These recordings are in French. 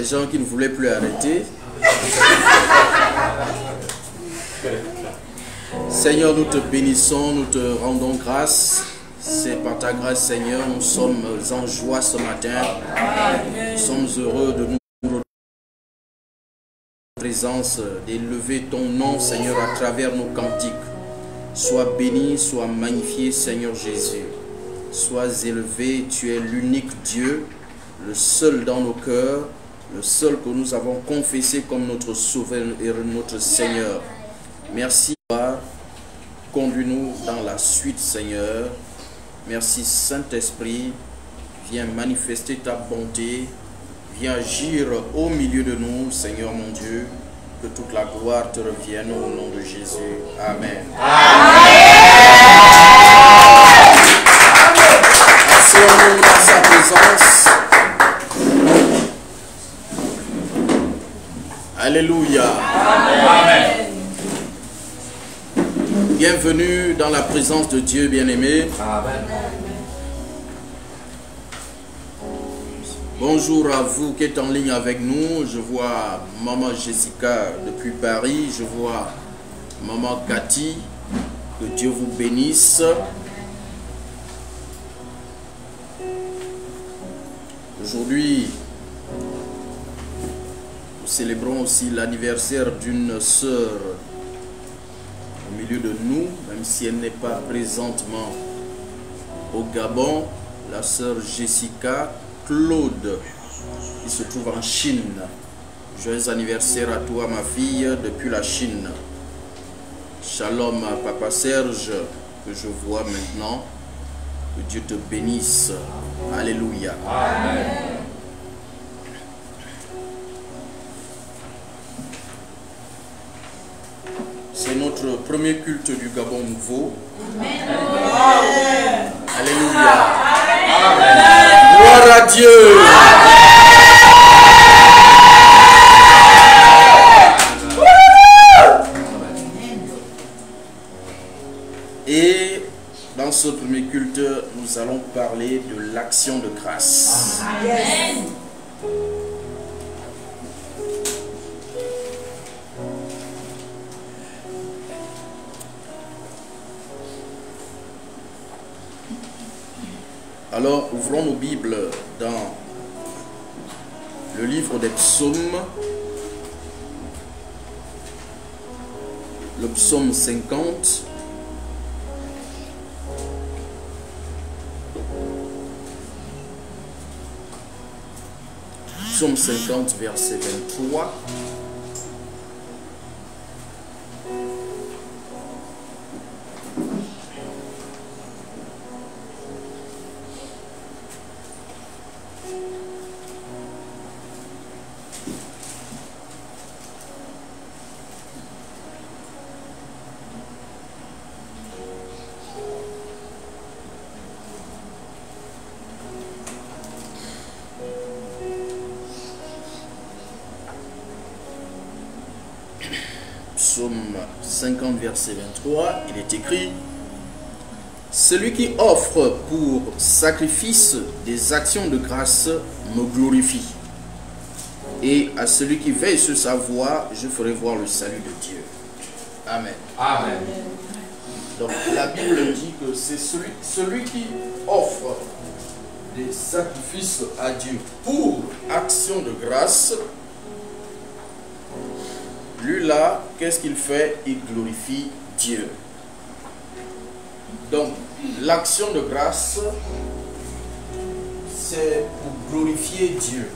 Les gens qui ne voulaient plus arrêter. Seigneur, nous te bénissons, nous te rendons grâce. C'est par ta grâce, Seigneur, nous sommes en joie ce matin. Nous sommes heureux de nous présence, d'élever ton nom, Seigneur, à travers nos cantiques. Sois béni, sois magnifié, Seigneur Jésus. Sois élevé, tu es l'unique Dieu, le seul dans nos cœurs, le seul que nous avons confessé comme notre Sauveur et notre Seigneur. Merci, conduis-nous dans la suite, Seigneur. Merci, Saint-Esprit. Viens manifester ta bonté. Viens agir au milieu de nous, Seigneur mon Dieu. Que toute la gloire te revienne au nom de Jésus. Amen. Asseyons-nous dans sa présence. Alléluia. Amen. Bienvenue dans la présence de Dieu, bien-aimé. Amen. Bonjour à vous qui êtes en ligne avec nous. Je vois Maman Jessica depuis Paris. Je vois Maman Cathy. Que Dieu vous bénisse. Aujourd'hui, nous célébrons aussi l'anniversaire d'une sœur au milieu de nous, même si elle n'est pas présentement au Gabon, la sœur Jessica Claude, qui se trouve en Chine. Joyeux anniversaire à toi, ma fille, depuis la Chine. Shalom à Papa Serge, que je vois maintenant. Que Dieu te bénisse. Alléluia. Amen. C'est notre premier culte du Gabon nouveau. Amen. Alléluia. Amen. Gloire à Dieu. Et dans ce premier culte, nous allons parler de l'action de grâce. Amen. Alors, ouvrons nos Bibles dans le livre des psaumes, le psaume 50. Psaume 50, verset 23. Psaume 50, verset 23, il est écrit: celui qui offre pour sacrifice des actions de grâce me glorifie. Et à celui qui veille sur sa voie, je ferai voir le salut de Dieu. Amen. Amen. Donc la Bible dit que c'est celui qui offre des sacrifices à Dieu pour action de grâce. Lui là, qu'est-ce qu'il fait? Il glorifie Dieu. Donc, l'action de grâce, c'est pour glorifier Dieu.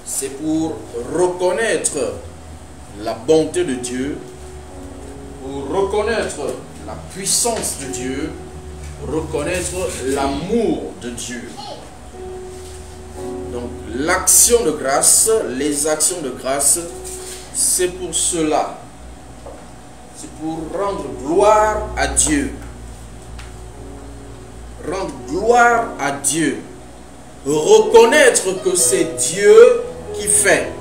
C'est pour reconnaître la bonté de Dieu, pour reconnaître la puissance de Dieu, reconnaître l'amour de Dieu. Donc, l'action de grâce, les actions de grâce, c'est pour cela. C'est pour rendre gloire à Dieu. Rendre gloire à Dieu. Reconnaître que c'est Dieu qui fait.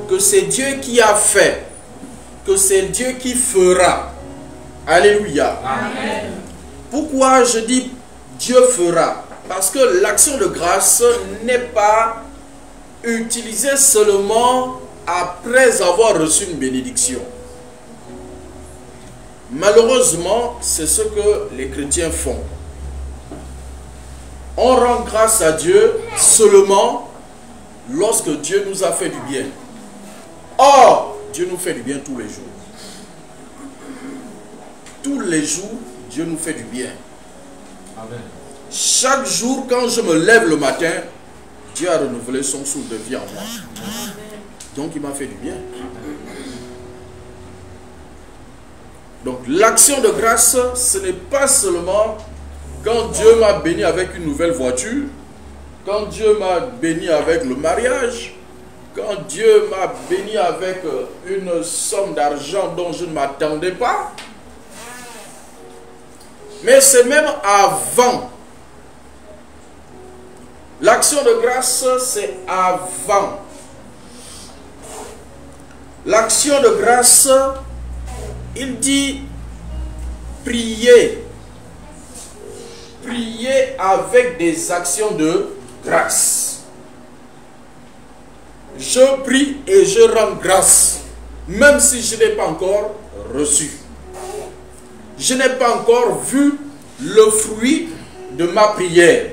Que c'est Dieu qui a fait. Que c'est Dieu qui fera. Alléluia. Amen. Pourquoi je dis Dieu fera? Parce que l'action de grâce n'est pas utilisée seulement après avoir reçu une bénédiction. Malheureusement, c'est ce que les chrétiens font. On rend grâce à Dieu seulement lorsque Dieu nous a fait du bien. Or, Dieu nous fait du bien tous les jours. Tous les jours, Dieu nous fait du bien. Amen. Chaque jour, quand je me lève le matin, Dieu a renouvelé son souffle de vie en moi. Donc, il m'a fait du bien. Donc, l'action de grâce, ce n'est pas seulement quand Dieu m'a béni avec une nouvelle voiture, quand Dieu m'a béni avec le mariage, quand Dieu m'a béni avec une somme d'argent dont je ne m'attendais pas. Mais c'est même avant. L'action de grâce, c'est avant. L'action de grâce, il dit prier. Prier avec des actions de grâce. Je prie et je rends grâce, même si je n'ai pas encore reçu. Je n'ai pas encore vu le fruit de ma prière.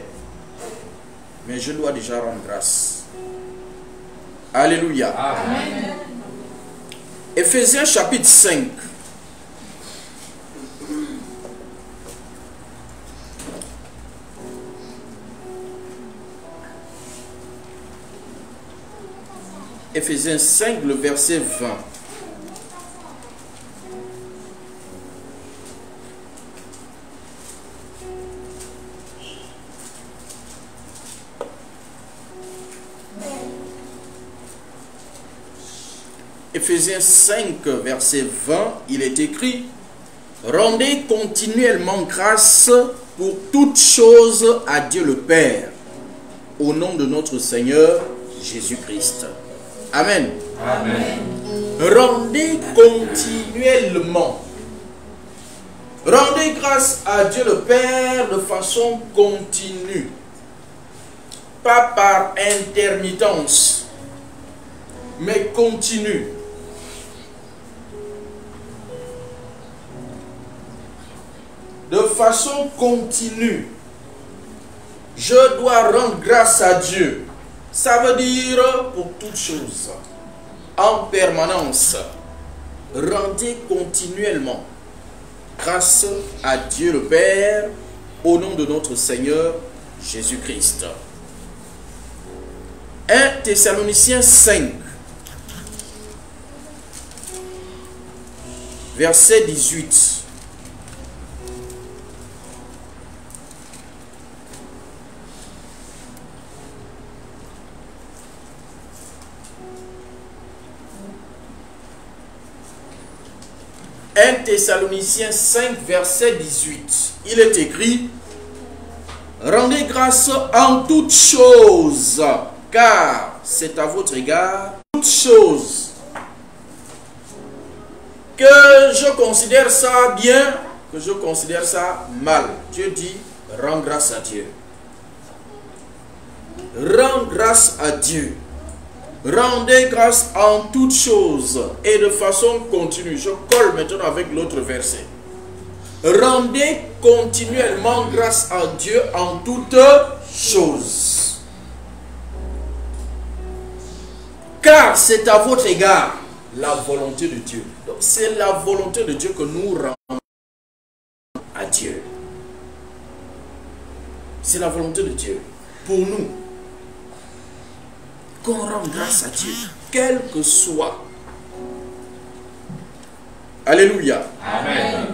Mais je dois déjà rendre grâce. Alléluia. Amen. Éphésiens chapitre 5. Éphésiens 5, le verset 20. Éphésiens 5, verset 20, il est écrit: rendez continuellement grâce pour toutes choses à Dieu le Père, au nom de notre Seigneur Jésus-Christ. Amen. Amen. Rendez continuellement. Rendez grâce à Dieu le Père de façon continue. Pas par intermittence, mais continue. De façon continue. Je dois rendre grâce à Dieu. Ça veut dire pour toutes choses. En permanence. Rendez continuellement grâce à Dieu le Père au nom de notre Seigneur Jésus-Christ. 1 Thessaloniciens 5, verset 18. Thessaloniciens 5, verset 18. Il est écrit: rendez grâce en toutes choses, car c'est à votre égard toutes choses. Que je considère ça bien, que je considère ça mal. Dieu dit: rends grâce à Dieu. Rends grâce à Dieu. Rendez grâce en toutes choses et de façon continue. Je colle maintenant avec l'autre verset. Rendez continuellement grâce à Dieu en toutes choses. Car c'est à votre égard la volonté de Dieu. Donc c'est la volonté de Dieu que nous rendons à Dieu. C'est la volonté de Dieu pour nous. Qu'on rende grâce à Dieu, quel que soit. Alléluia. Amen.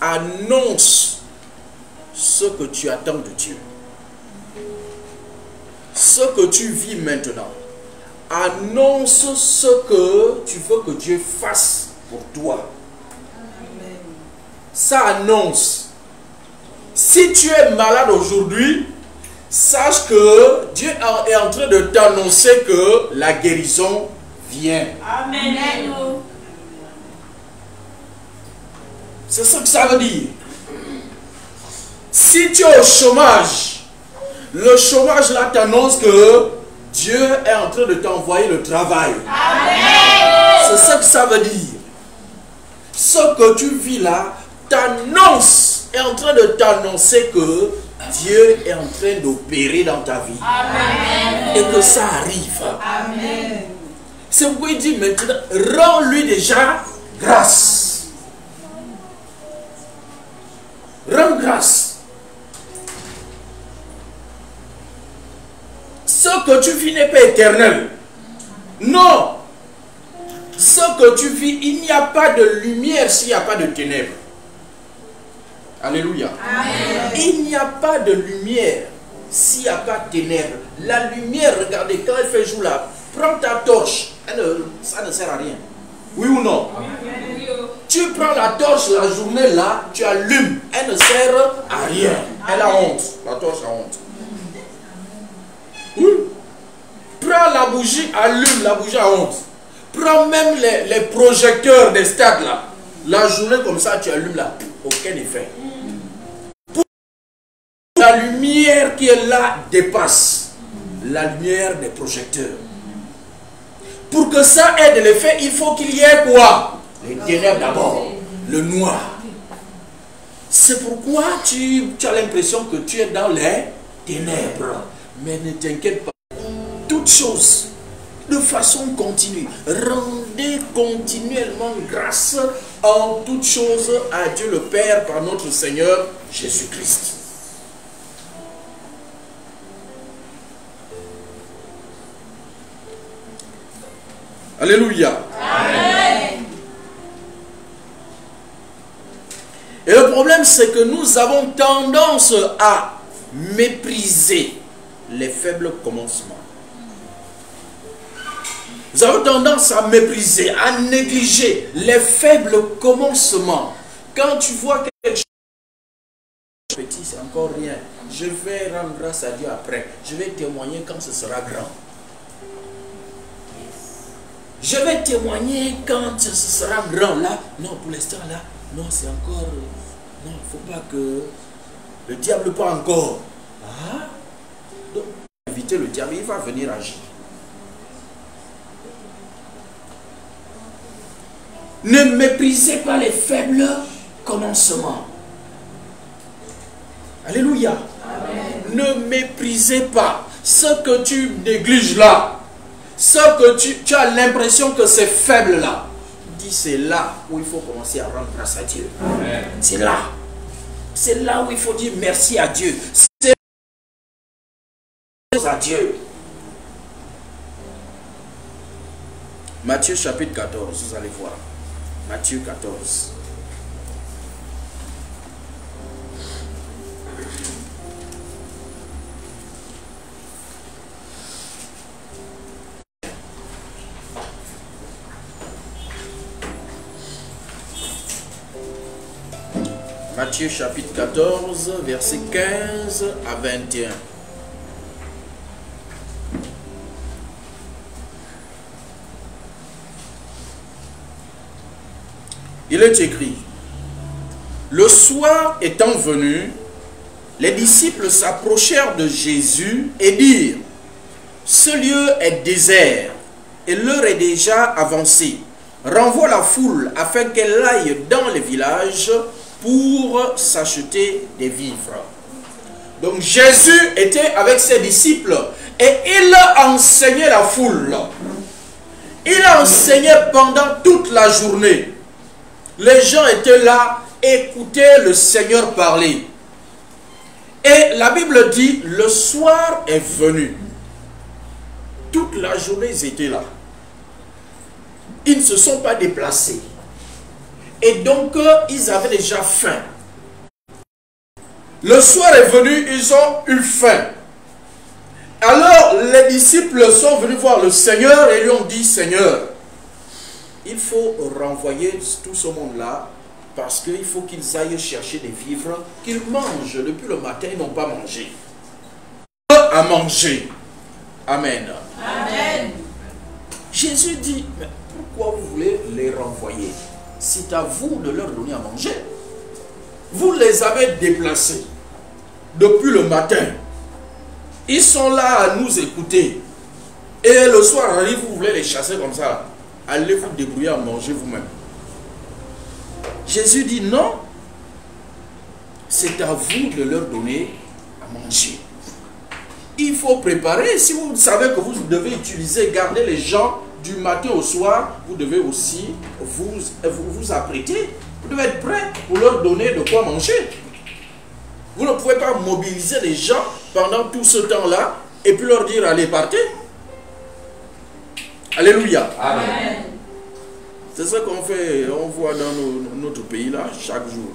Annonce ce que tu attends de Dieu. Ce que tu vis maintenant. Annonce ce que tu veux que Dieu fasse pour toi. Ça annonce. Si tu es malade aujourd'hui, sache que Dieu est en train de t'annoncer que la guérison vient. Amen. C'est ce que ça veut dire. Si tu es au chômage, le chômage là t'annonce que Dieu est en train de t'envoyer le travail. C'est ça que ça veut dire. Ce que tu vis là t'annonce, est en train de t'annoncer que Dieu est en train d'opérer dans ta vie. Amen. Et que ça arrive. Amen. C'est pourquoi il dit maintenant, rends-lui déjà grâce. Rends grâce. Ce que tu vis n'est pas éternel. Non. Ce que tu vis, il n'y a pas de lumière s'il n'y a pas de ténèbres. Alléluia. Amen. Il n'y a pas de lumière s'il n'y a pas de ténèbres. La lumière, regardez, quand elle fait jour là, prends ta torche. Ça ne sert à rien. Oui ou non? Amen. Tu prends la torche la journée là, tu allumes. Elle ne sert à rien. Elle a honte. La torche a honte. Oui. Prends la bougie, allume. La bougie a honte. Prends même les projecteurs des stades là. La journée comme ça, tu allumes là. Aucun effet. La lumière qui est là dépasse la lumière des projecteurs. Pour que ça ait de l'effet, il faut qu'il y ait quoi? Les ténèbres d'abord, le noir. C'est pourquoi tu as l'impression que tu es dans les ténèbres. Mais ne t'inquiète pas. Toutes choses, de façon continue, rendez continuellement grâce en toutes choses à Dieu le Père par notre Seigneur Jésus-Christ. Alléluia. Amen. Et le problème, c'est que nous avons tendance à mépriser les faibles commencements. Nous avons tendance à mépriser, à négliger les faibles commencements. Quand tu vois quelque chose petit, c'est encore rien. Je vais rendre grâce à Dieu après. Je vais témoigner quand ce sera grand. Je vais témoigner quand ce sera grand. Là, non, pour l'instant, là, non, c'est encore... Non, il ne faut pas que le diable pas encore. Ah, donc, éviter le diable, il va venir agir. Ne méprisez pas les faibles commencements. Alléluia. Amen. Ne méprisez pas ce que tu négliges là. Ce que tu as l'impression que c'est faible là. Dis, c'est là où il faut commencer à rendre grâce à Dieu. C'est là. C'est là où il faut dire merci à Dieu. C'est à Dieu. Matthieu chapitre 14, vous allez voir. Matthieu 14. Matthieu chapitre 14, versets 15 à 21. Il est écrit: le soir étant venu, les disciples s'approchèrent de Jésus et dirent: ce lieu est désert et l'heure est déjà avancée. Renvoie la foule afin qu'elle aille dans les villages pour s'acheter des vivres. Donc Jésus était avec ses disciples et il enseignait la foule. Il enseignait pendant toute la journée. Les gens étaient là, écoutaient le Seigneur parler. Et la Bible dit, le soir est venu. Toute la journée, ils étaient là. Ils ne se sont pas déplacés. Et donc, ils avaient déjà faim. Le soir est venu, ils ont eu faim. Alors, les disciples sont venus voir le Seigneur et lui ont dit: Seigneur, il faut renvoyer tout ce monde-là parce qu'il faut qu'ils aillent chercher des vivres, qu'ils mangent. Depuis le matin, ils n'ont pas mangé. À manger. Amen. Amen. Jésus dit: mais pourquoi vous voulez les renvoyer? C'est à vous de leur donner à manger. Vous les avez déplacés. depuis le matin. Ils sont là à nous écouter. Et le soir arrive, vous voulez les chasser comme ça. Allez vous débrouiller à manger vous-même. Jésus dit non. C'est à vous de leur donner à manger. Il faut préparer. Si vous savez que vous devez utiliser, garder les gens du matin au soir, vous devez aussi vous apprêter. Vous devez être prêt pour leur donner de quoi manger. Vous ne pouvez pas mobiliser les gens pendant tout ce temps-là et puis leur dire allez, partez. Alléluia. Amen. C'est ça qu'on fait, on voit dans notre pays là chaque jour.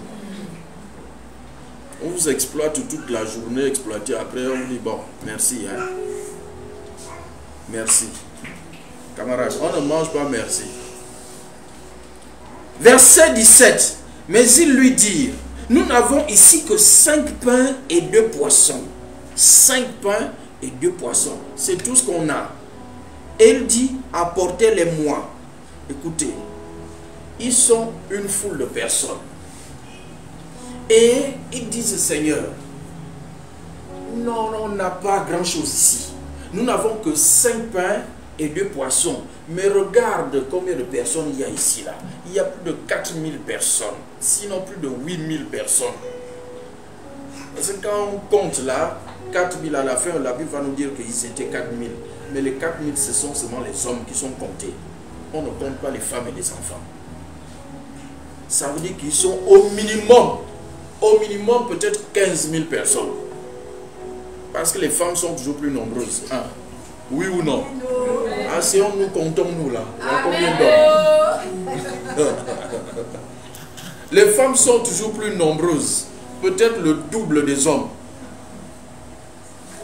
On vous exploite toute la journée, exploité. Après on dit bon, merci. Hein. Merci. Camarades, on ne mange pas merci. Verset 17. Mais ils lui dirent, nous n'avons ici que 5 pains et 2 poissons. 5 pains et 2 poissons. C'est tout ce qu'on a. Et il dit, apportez-les-moi. Écoutez, ils sont une foule de personnes. Et ils disent, Seigneur, non, on n'a pas grand-chose ici. Nous n'avons que 5 pains et 2 poissons. Mais regarde combien de personnes il y a ici, là. Il y a plus de 4000 personnes. Sinon plus de 8000 personnes. Parce que quand on compte là, 4000 à la fin, la Bible va nous dire qu'ils étaient 4000. Mais les 4000, ce sont seulement les hommes qui sont comptés. On ne compte pas les femmes et les enfants. Ça veut dire qu'ils sont au minimum peut-être 15 000 personnes. Parce que les femmes sont toujours plus nombreuses. Hein? Oui ou non? Ah, si on nous comptons nous là, il y a combien d'hommes? Les femmes sont toujours plus nombreuses. Peut-être le double des hommes.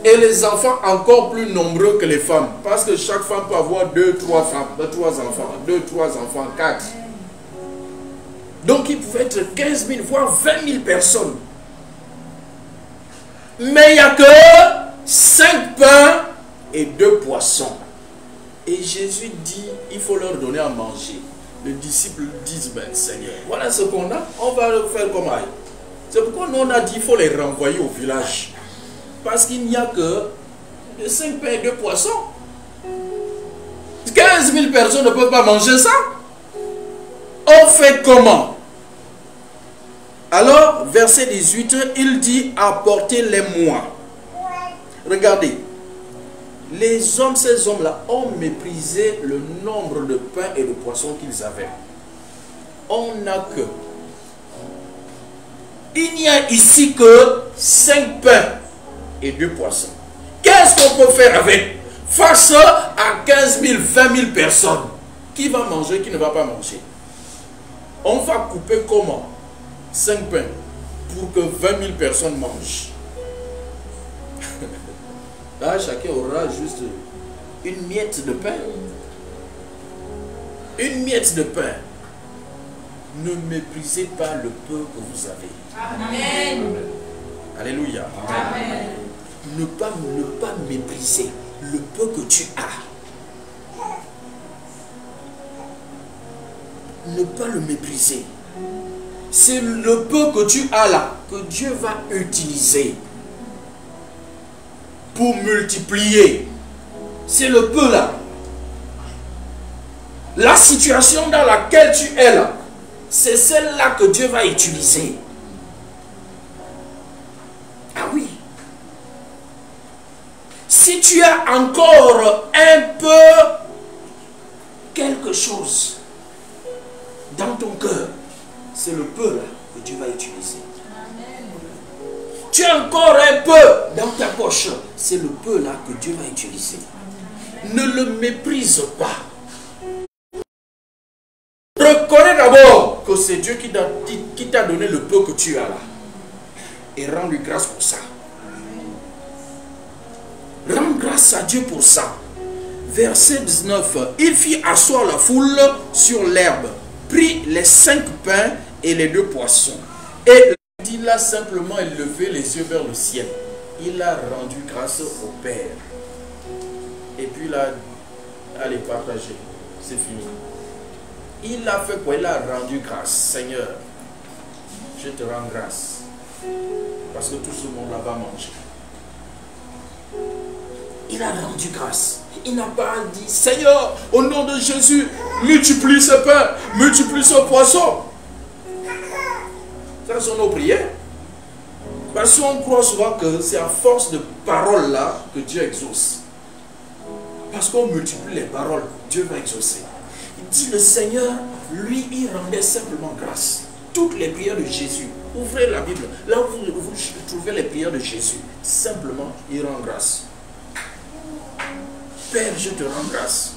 Et les enfants encore plus nombreux que les femmes. Parce que chaque femme peut avoir 2, 3 enfants. 2, 3 enfants, 4. Donc il pouvait être 15 000, voire 20 000 personnes. Mais il n'y a que 5 pains et 2 poissons. Et Jésus dit, il faut leur donner à manger. Les disciples disent, ben Seigneur, voilà ce qu'on a, on va le faire comme aille. C'est pourquoi nous on a dit, il faut les renvoyer au village. Parce qu'il n'y a que 5 pains et 2 poissons. 15 000 personnes ne peuvent pas manger ça. On fait comment? Alors, verset 18, il dit, apportez-les-moi. Regardez. Les hommes, ces hommes-là, ont méprisé le nombre de pains et de poissons qu'ils avaient. On n'a que. Il n'y a ici que 5 pains et 2 poissons. Qu'est-ce qu'on peut faire avec? Face à 15 000, 20 000 personnes. Qui va manger, qui ne va pas manger? On va couper comment? 5 pains pour que 20 000 personnes mangent. Là, chacun aura juste une miette de pain. Une miette de pain. Ne méprisez pas le peu que vous avez. Amen. Alléluia. Amen. Ne pas mépriser le peu que tu as. Ne pas le mépriser. C'est le peu que tu as là que Dieu va utiliser pour multiplier. C'est le peu là. La situation dans laquelle tu es là, c'est celle-là que Dieu va utiliser. Ah oui. Si tu as encore un peu quelque chose dans ton cœur, c'est le peu là que Dieu va utiliser. Tu as encore un peu dans ta poche, c'est le peu là que Dieu va utiliser. Ne le méprise pas. Reconnais d'abord que c'est Dieu qui t'a donné le peu que tu as là. Et rends-lui grâce pour ça. Rends grâce à Dieu pour ça. Verset 19. Il fit asseoir la foule sur l'herbe, prit les 5 pains et les 2 poissons. Et il a simplement élevé les yeux vers le ciel. Il a rendu grâce au Père. Et puis il a allez partager. C'est fini. Il a fait quoi? Il a rendu grâce. Seigneur, je te rends grâce. Parce que tout ce monde-là va manger. Il a rendu grâce. Il n'a pas dit, Seigneur, au nom de Jésus, multiplie ce pain, multiplie ce poisson. Ça sont nos prières. Parce qu'on croit souvent que c'est à force de paroles là que Dieu exauce. Parce qu'on multiplie les paroles, Dieu va exaucer. Il dit le Seigneur, lui, il rendait simplement grâce. Toutes les prières de Jésus, ouvrez la Bible, là où vous trouvez les prières de Jésus, simplement, il rend grâce. Père, je te rends grâce.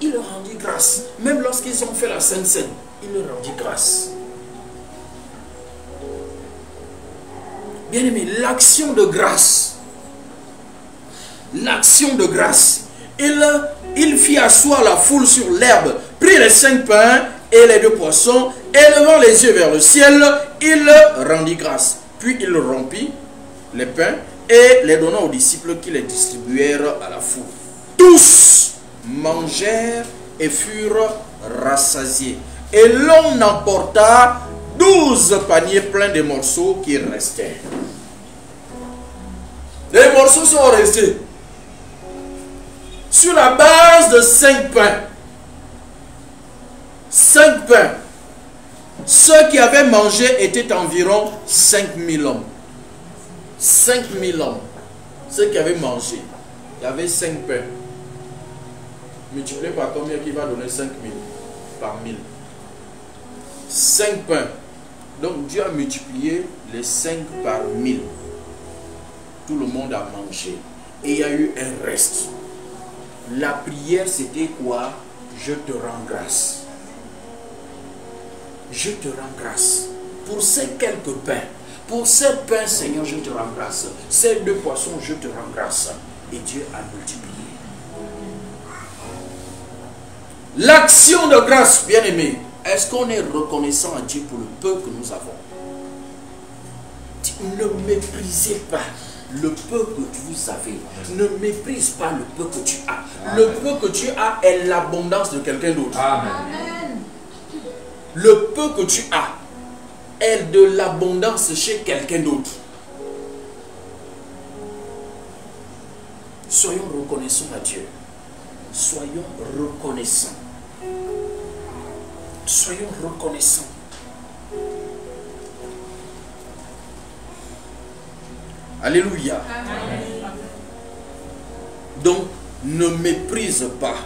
Il leur rendit grâce. Même lorsqu'ils ont fait la Sainte Seine, il leur rendit grâce. Bien aimé, l'action de grâce. L'action de grâce. Il fit asseoir la foule sur l'herbe, prit les 5 pains et les 2 poissons, élevant les yeux vers le ciel, il rendit grâce. Puis il rompit les pains et les donna aux disciples qui les distribuèrent à la foule. Tous mangèrent et furent rassasiés. Et l'on emporta 12 paniers pleins de morceaux qui restaient. Les morceaux sont restés sur la base de 5 pains. 5 pains. Ceux qui avaient mangé étaient environ 5000 hommes. 5000 hommes. Ceux qui avaient mangé. Il y avait 5 pains. Multiplié par combien qui va donner 5000 par 1000. 5 pains. Donc Dieu a multiplié les 5 par 1000. Tout le monde a mangé. Et il y a eu un reste. La prière c'était quoi? Je te rends grâce. Je te rends grâce. Pour ces quelques pains. Pour ces pains, Seigneur, je te rends grâce. Ces 2 poissons, je te rends grâce. Et Dieu a multiplié. L'action de grâce, bien aimé. Est-ce qu'on est reconnaissant à Dieu pour le peu que nous avons? Ne méprisez pas le peu que vous avez. Ne méprise pas le peu que tu as. Amen. Le peu que tu as est l'abondance de quelqu'un d'autre. Amen. Le peu que tu as est de l'abondance chez quelqu'un d'autre. Soyons reconnaissants à Dieu. Soyons reconnaissants. Soyons reconnaissants. Alléluia. Amen. Donc, ne méprise pas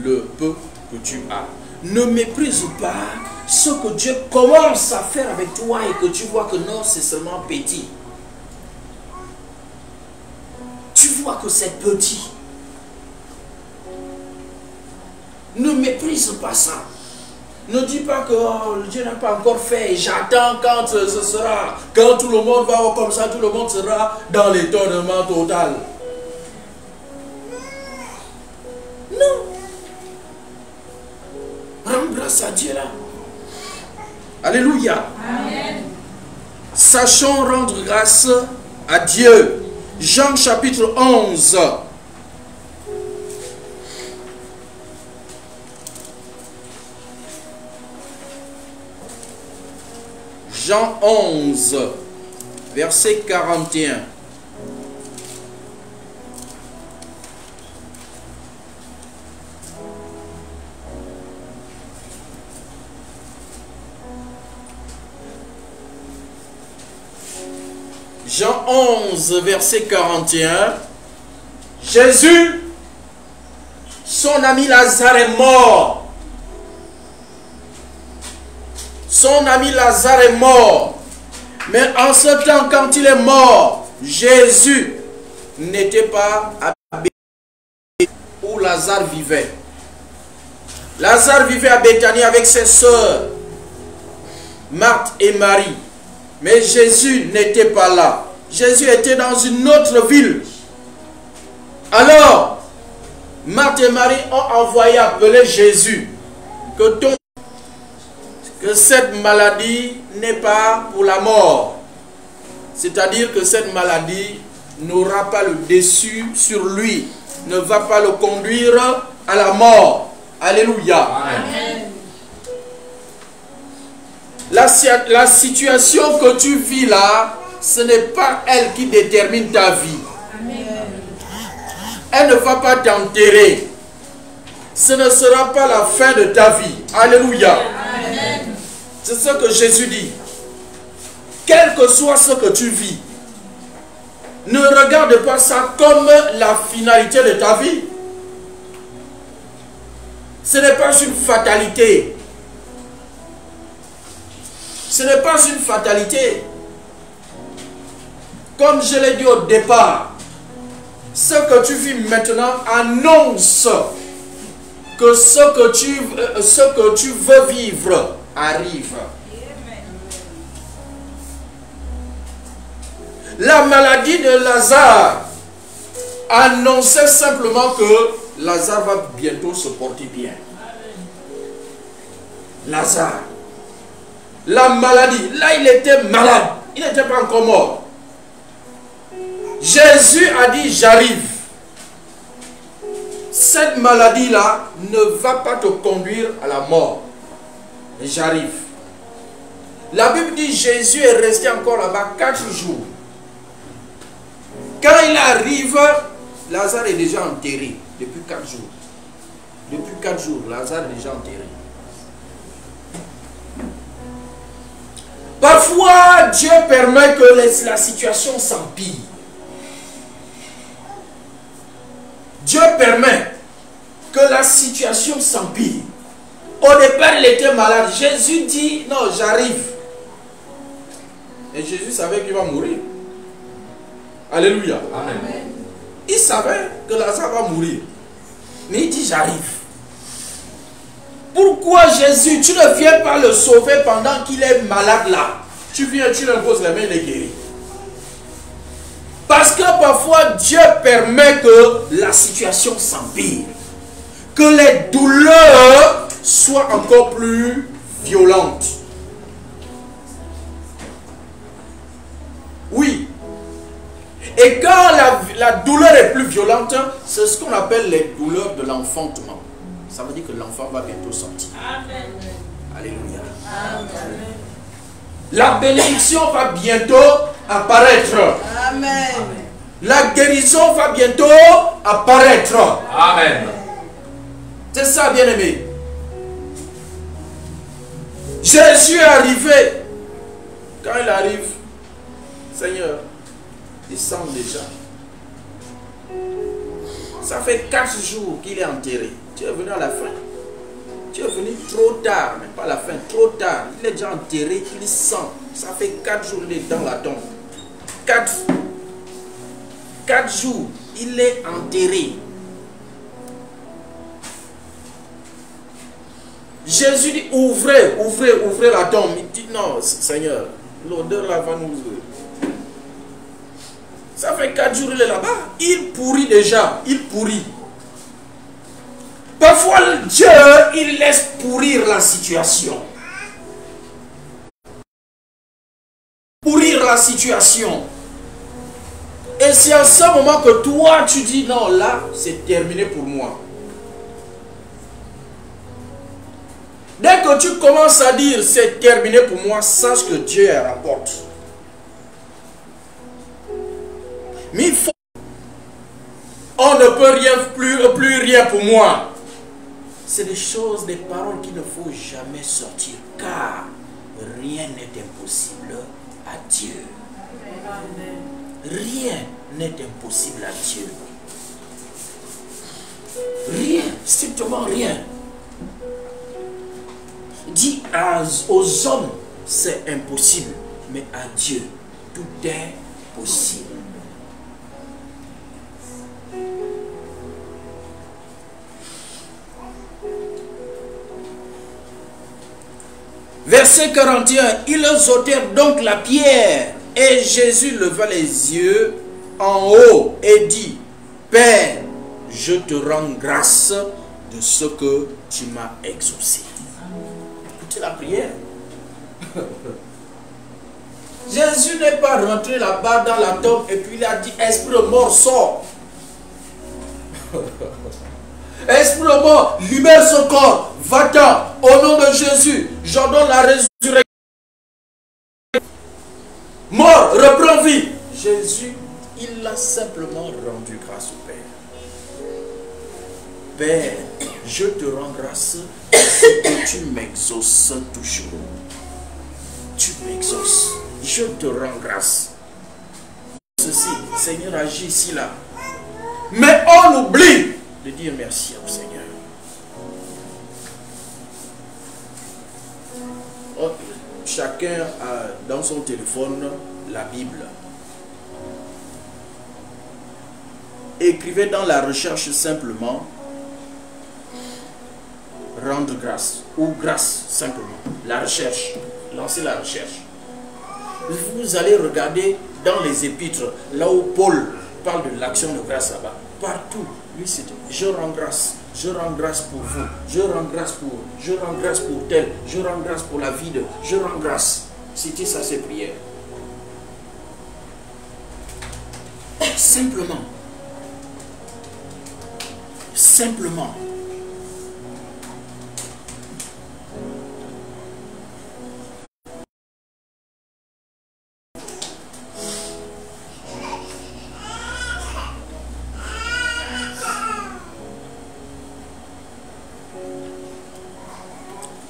le peu que tu as. Ne méprise pas ce que Dieu commence à faire avec toi et que tu vois que non, c'est seulement petit. Tu vois que c'est petit. Ne méprise pas ça. Ne dis pas que oh, Dieu n'a pas encore fait. J'attends quand ce sera. Quand tout le monde va comme ça, tout le monde sera dans l'étonnement total. Non. Rends grâce à Dieu là. Alléluia. Amen. Sachons rendre grâce à Dieu. Jean chapitre 11. Jean 11, verset 41. Jean 11, verset 41. Jésus, son ami Lazare est mort. Son ami Lazare est mort. Mais en ce temps, quand il est mort, Jésus n'était pas à Béthanie où Lazare vivait. Lazare vivait à Béthanie avec ses sœurs, Marthe et Marie. Mais Jésus n'était pas là. Jésus était dans une autre ville. Alors, Marthe et Marie ont envoyé appeler Jésus. Que cette maladie n'est pas pour la mort. C'est-à-dire que cette maladie n'aura pas le dessus sur lui. Ne va pas le conduire à la mort. Alléluia. Amen. La situation que tu vis là, ce n'est pas elle qui détermine ta vie. Elle ne va pas t'enterrer. Ce ne sera pas la fin de ta vie. Alléluia. C'est ce que Jésus dit. Quel que soit ce que tu vis, ne regarde pas ça comme la finalité de ta vie. Ce n'est pas une fatalité. Ce n'est pas une fatalité. Comme je l'ai dit au départ, ce que tu vis maintenant annonce que ce que tu veux vivre arrive. La maladie de Lazare annonçait simplement que Lazare va bientôt se porter bien. Lazare. La maladie. Là, il était malade. Il n'était pas encore mort. Jésus a dit, j'arrive. Cette maladie-là ne va pas te conduire à la mort. J'arrive. La Bible dit, Jésus est resté encore là-bas 4 jours. Quand il arrive, Lazare est déjà enterré depuis 4 jours. Depuis 4 jours, Lazare est déjà enterré. Parfois, Dieu permet que la situation s'empire. Dieu permet que la situation s'empire. Au départ, il était malade. Jésus dit, non, j'arrive. Et Jésus savait qu'il va mourir. Alléluia. Amen. Il savait que Lazare va mourir. Mais il dit, j'arrive. Pourquoi Jésus, tu ne viens pas le sauver pendant qu'il est malade là? Tu viens, tu lui imposes les mains, il est guéri. Parce que parfois Dieu permet que la situation s'empire. Que les douleurs soient encore plus violentes. Oui. Et quand la douleur est plus violente, c'est ce qu'on appelle les douleurs de l'enfantement. Ça veut dire que l'enfant va bientôt sortir. Amen. Alléluia. Amen. La bénédiction va bientôt apparaître. Amen. La guérison va bientôt apparaître. Amen. C'est ça, bien-aimé. Jésus est arrivé. Quand il arrive, Seigneur, il sent déjà. Ça fait 4 jours qu'il est enterré. Tu es venu à la fin. Tu es venu trop tard, mais pas à la fin, trop tard. Il est déjà enterré, il sent. Ça fait 4 jours, il est dans la tombe. 4 jours, il est enterré. Jésus dit, ouvrez la tombe. Il dit, non, Seigneur, l'odeur là va nous... Ça fait 4 jours, il est là-bas. Il pourrit déjà, il pourrit. Parfois, Dieu, il laisse pourrir la situation. Pourrir la situation. Et c'est à ce moment que toi, tu dis, non, là, c'est terminé pour moi. Dès que tu commences à dire, c'est terminé pour moi, sache que Dieu est à la porte. Mais il faut... On ne peut plus rien pour moi. C'est des choses, des paroles qu'il ne faut jamais sortir. Car rien n'est impossible à Dieu. Rien n'est impossible à Dieu. Rien, strictement rien. Dis aux hommes, c'est impossible. Mais à Dieu, tout est possible. Verset 41, ils ôtèrent donc la pierre et Jésus leva les yeux en haut et dit, Père, je te rends grâce de ce que tu m'as exaucé. Écoutez la prière. Jésus n'est pas rentré là-bas dans la tombe et puis il a dit, esprit de mort, sort. Esprit de mort, libère son corps. Va-t'en. Au nom de Jésus, j'ordonne la résurrection. reprend vie. Jésus, il a simplement rendu grâce au Père. Père, je te rends grâce parce que tu m'exauces toujours. Tu m'exauces. Je te rends grâce. Ceci, Seigneur, agis ici, là. Mais on oublie de dire merci au Seigneur. Chacun a dans son téléphone la Bible. Écrivez dans la recherche simplement rendre grâce ou grâce simplement. La recherche. Lancez la recherche. Vous allez regarder dans les épîtres, là où Paul parle de l'action de grâce là-bas. Partout, lui c'est je rends grâce pour vous, je rends grâce pour tel, je rends grâce pour la vie de, je rends grâce. C'était ça ses prières. Simplement. Simplement.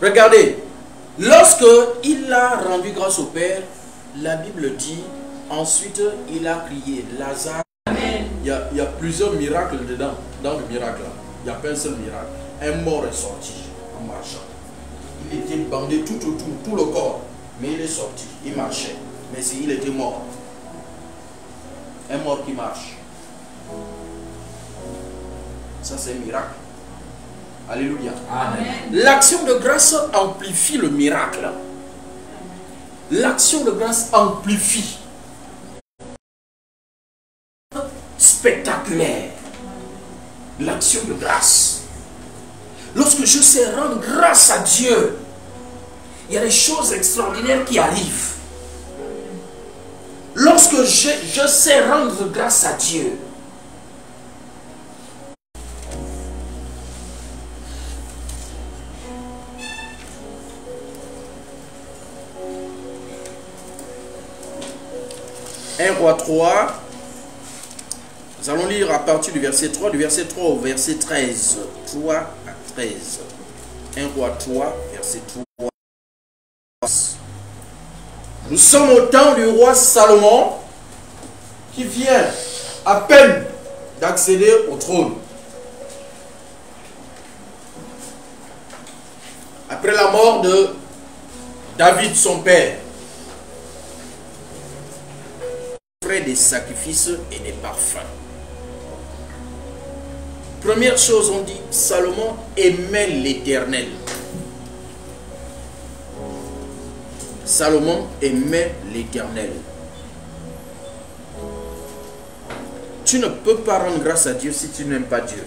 Regardez, lorsque il a rendu grâce au Père, la Bible dit, ensuite il a crié, Lazare. Amen. Il y a plusieurs miracles dedans, dans le miracle. Il n'y a pas un seul miracle. Un mort est sorti en marchant. Il était bandé tout autour, tout le corps, mais il est sorti, il marchait. Mais il était mort. Un mort qui marche. Ça c'est un miracle. Alléluia. Amen. L'action de grâce amplifie le miracle. L'action de grâce amplifie. Spectaculaire. L'action de grâce. Lorsque je sais rendre grâce à Dieu, il y a des choses extraordinaires qui arrivent. Lorsque je sais rendre grâce à Dieu, Roi 3, nous allons lire à partir du verset 3, du verset 3 au verset 13. 3 à 13. 1 Roi 3, verset 3. Nous sommes au temps du roi Salomon qui vient à peine d'accéder au trône. Après la mort de David, son père. Des sacrifices et des parfums. Première chose, on dit, Salomon aimait l'Éternel. Salomon aimait l'Éternel. Tu ne peux pas rendre grâce à Dieu si tu n'aimes pas Dieu.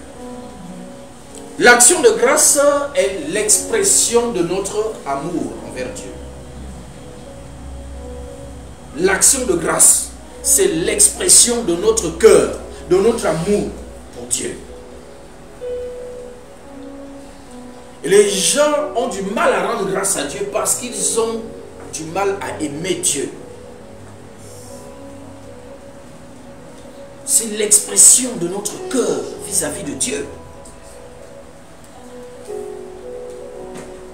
L'action de grâce est l'expression de notre amour envers Dieu. L'action de grâce, c'est l'expression de notre cœur, de notre amour pour Dieu. Et les gens ont du mal à rendre grâce à Dieu parce qu'ils ont du mal à aimer Dieu. C'est l'expression de notre cœur vis-à-vis de Dieu.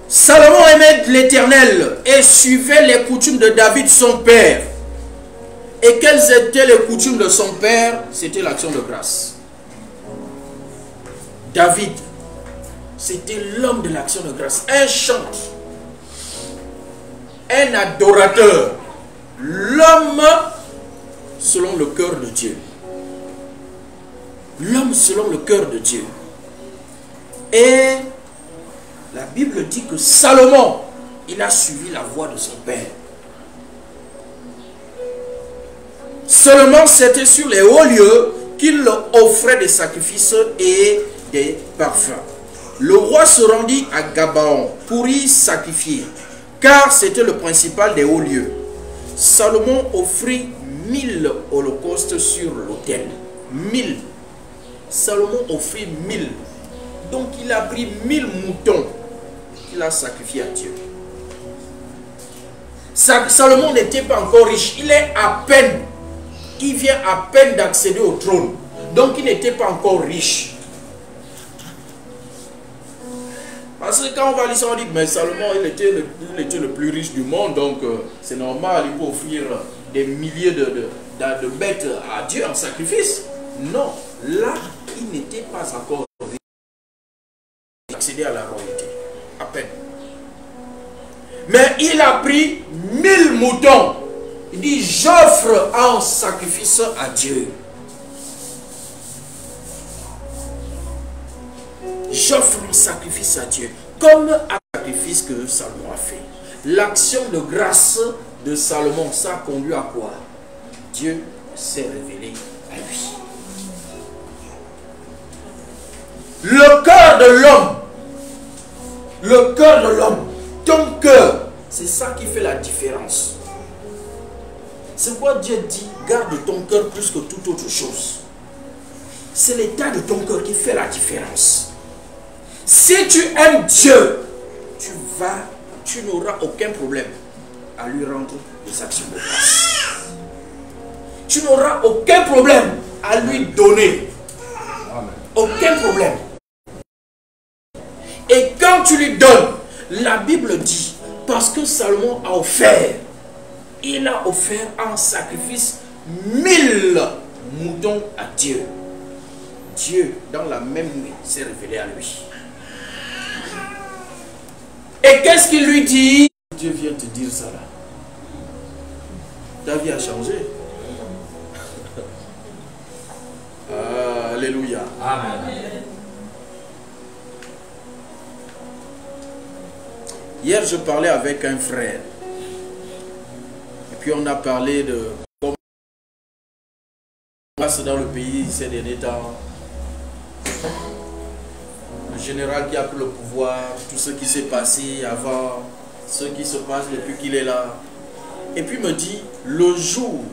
Salomon aimait l'Éternel et suivait les coutumes de David, son père. Et quelles étaient les coutumes de son père? C'était l'action de grâce. David, c'était l'homme de l'action de grâce. Un chanteur, un adorateur, l'homme selon le cœur de Dieu. L'homme selon le cœur de Dieu. Et la Bible dit que Salomon, il a suivi la voie de son père. Seulement, c'était sur les hauts lieux qu'il offrait des sacrifices et des parfums. Le roi se rendit à Gabaon pour y sacrifier, car c'était le principal des hauts lieux. Salomon offrit 1000 holocaustes sur l'autel. 1000. Salomon offrit 1000. Donc il a pris 1000 moutons qu'il a sacrifiés à Dieu. Salomon n'était pas encore riche. Il est à peine, il vient à peine d'accéder au trône. Donc il n'était pas encore riche. Parce que quand on va lire ça, on dit, mais Salomon, il était le plus riche du monde, donc c'est normal, il peut offrir des milliers de bêtes à Dieu en sacrifice. Non, là, il n'était pas encore riche. Accéder à la royauté, à peine. Mais il a pris 1000 moutons. Il dit, j'offre en sacrifice à Dieu. J'offre un sacrifice à Dieu. Comme un sacrifice que Salomon a fait. L'action de grâce de Salomon, ça a conduit à quoi? Dieu s'est révélé à lui. Le cœur de l'homme. Le cœur de l'homme. Ton cœur. C'est ça qui fait la différence. C'est quoi Dieu dit? Garde ton cœur plus que toute autre chose. C'est l'état de ton cœur qui fait la différence. Si tu aimes Dieu, tu n'auras aucun problème à lui rendre des actions de grâce. Tu n'auras aucun problème à lui donner. Aucun problème. Et quand tu lui donnes, la Bible dit, parce que Salomon a offert, il a offert en sacrifice 1000 moutons à Dieu. Dieu, dans la même nuit, s'est révélé à lui. Et qu'est-ce qu'il lui dit? Dieu vient te dire ça là. Ta vie a changé. Alléluia. Amen. Hier, je parlais avec un frère. Et puis on a parlé de comment on passe dans le pays ces derniers temps. Le général qui a pris le pouvoir, tout ce qui s'est passé avant, ce qui se passe depuis qu'il est là. Et puis me dit, le jour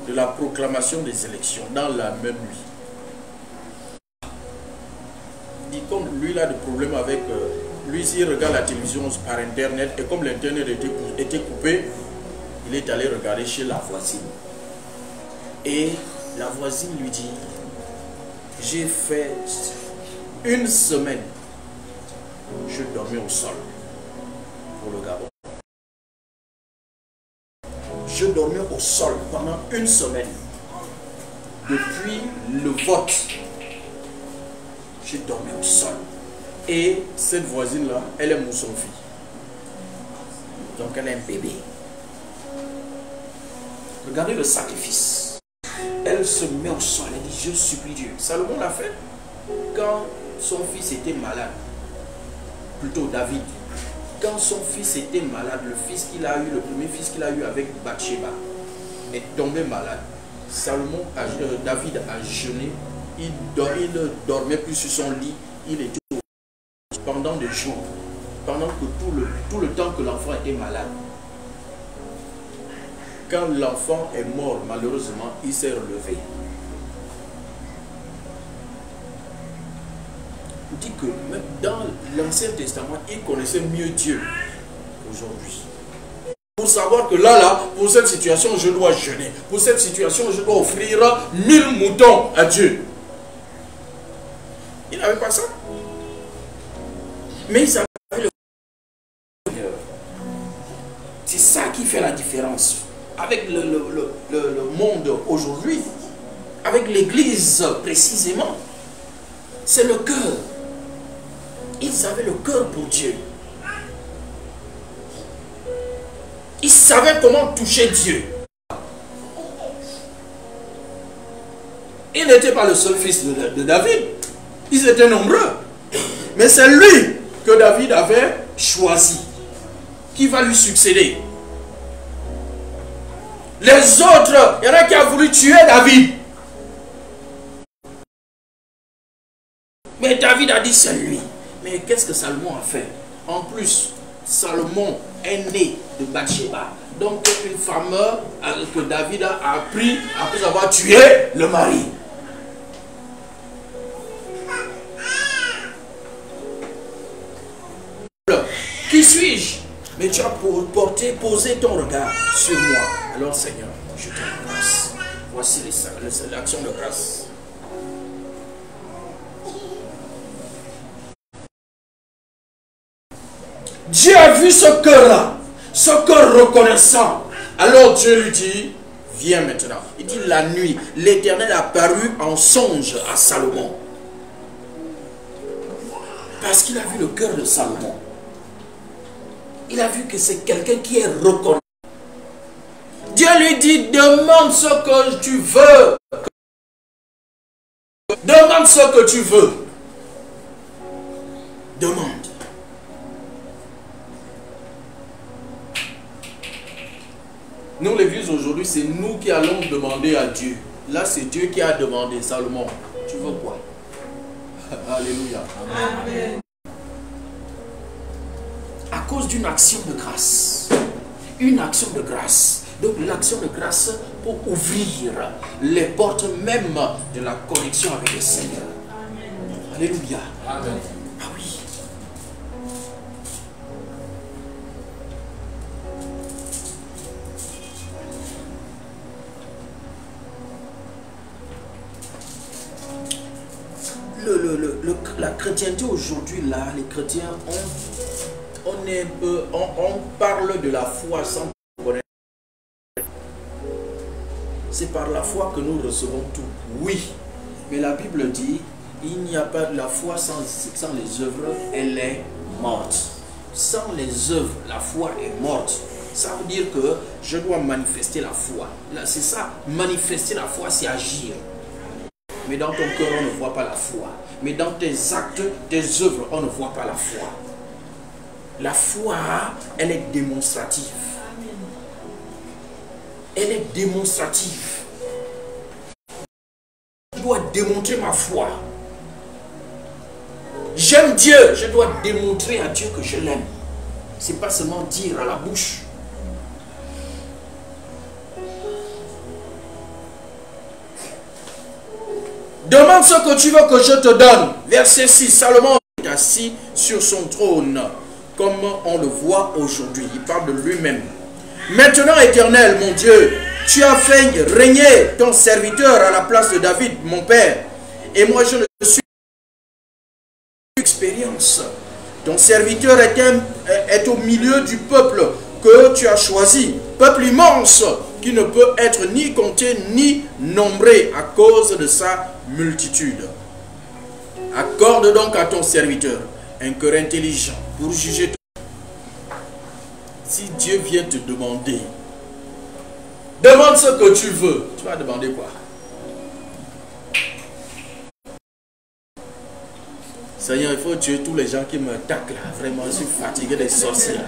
de la proclamation des élections, dans la même nuit, il dit comme lui il a des problèmes avec... lui, s'il regarde la télévision par internet, et comme l'internet était coupé, il est allé regarder chez la voisine. Et la voisine lui dit, j'ai fait une semaine, je dormais au sol pour le Gabon. Je dormais au sol pendant une semaine. Depuis le vote, je dormais au sol. Et cette voisine-là, elle est mousson-fille. Donc elle a un bébé. Regardez le sacrifice. Elle se met au sol, elle dit, je supplie Dieu. Salomon l'a fait quand son fils était malade. Plutôt David. Quand son fils était malade, le fils qu'il a eu, le premier fils qu'il a eu avec Bathsheba, est tombé malade. David a jeûné. Il ne dormait plus sur son lit. Il était pendant des jours, pendant que tout le temps que l'enfant était malade. Quand l'enfant est mort, malheureusement, il s'est relevé. Il dit que même dans l'Ancien Testament, il connaissait mieux Dieu aujourd'hui. Pour savoir que là, pour cette situation, je dois jeûner. Pour cette situation, je dois offrir 1000 moutons à Dieu. Il n'avait pas ça. Mais il savait le... C'est ça qui fait la différence avec le monde aujourd'hui, avec l'église précisément. C'est le cœur. Ils avaient le cœur pour Dieu. Ils savaient comment toucher Dieu. Il n'était pas le seul fils de David. Ils étaient nombreux. Mais c'est lui que David avait choisi, qui va lui succéder. Les autres, il y en a qui a voulu tuer David. Mais David a dit c'est lui. Mais qu'est-ce que Salomon a fait? En plus, Salomon est né de Bathsheba. Donc une femme que David a pris après avoir tué le mari. Qui suis-je? Mais tu as posé ton regard sur moi. Alors Seigneur, je te rends grâce. Voici l'action de grâce. Dieu a vu ce cœur-là, ce cœur reconnaissant. Alors Dieu lui dit, viens maintenant. Il dit, la nuit, l'Éternel a paru en songe à Salomon. Parce qu'il a vu le cœur de Salomon. Il a vu que c'est quelqu'un qui est reconnaissant. Dieu lui dit, demande ce que tu veux. Demande ce que tu veux. Demande. Nous, l'église aujourd'hui, c'est nous qui allons demander à Dieu. Là, c'est Dieu qui a demandé. Salomon, tu veux quoi? Alléluia. Amen. À cause d'une action de grâce. Une action de grâce. Donc, l'action de grâce pour ouvrir les portes même de la connexion avec le Seigneur. Amen. Alléluia. Amen. Ah oui. La chrétienté aujourd'hui, là, les chrétiens, on parle de la foi sans connaître. C'est par la foi que nous recevons tout. Oui, mais la Bible dit, il n'y a pas de la foi sans les œuvres, elle est morte. Sans les œuvres, la foi est morte. Ça veut dire que je dois manifester la foi. C'est ça, manifester la foi, c'est agir. Mais dans ton cœur, on ne voit pas la foi. Mais dans tes actes, tes œuvres, on ne voit pas la foi. La foi, elle est démonstrative. Elle est démonstrative. Je dois démontrer ma foi. J'aime Dieu, je dois démontrer à Dieu que je l'aime. Ce n'est pas seulement dire à la bouche. Demande ce que tu veux que je te donne. Verset 6. Salomon est assis sur son trône, comme on le voit aujourd'hui. Il parle de lui-même. Maintenant, Éternel, mon Dieu, tu as fait régner ton serviteur à la place de David, mon père. Et moi, je ne suis pas d'expérience. Ton serviteur est au milieu du peuple que tu as choisi. Peuple immense qui ne peut être ni compté ni nombré à cause de sa multitude. Accorde donc à ton serviteur un cœur intelligent pour juger. Si Dieu vient te demander, demande ce que tu veux. Tu vas demander quoi? Seigneur, il faut tuer tous les gens qui me attaquent là. Vraiment, je suis fatigué des sorciers.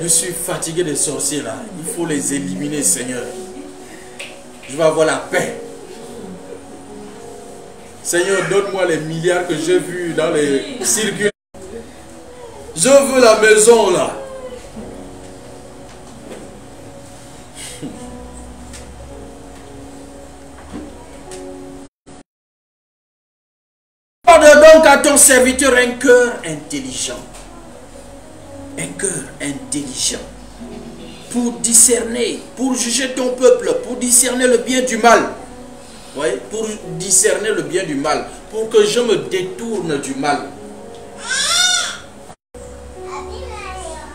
Je suis fatigué des sorciers là. Il faut les éliminer, Seigneur. Je vais avoir la paix. Seigneur, donne-moi les milliards que j'ai vus dans les circuits. Je veux la maison là. Accorde donc à ton serviteur un cœur intelligent. Un cœur intelligent. Pour discerner, pour juger ton peuple, pour discerner le bien du mal. Oui, pour discerner le bien du mal. Pour que je me détourne du mal.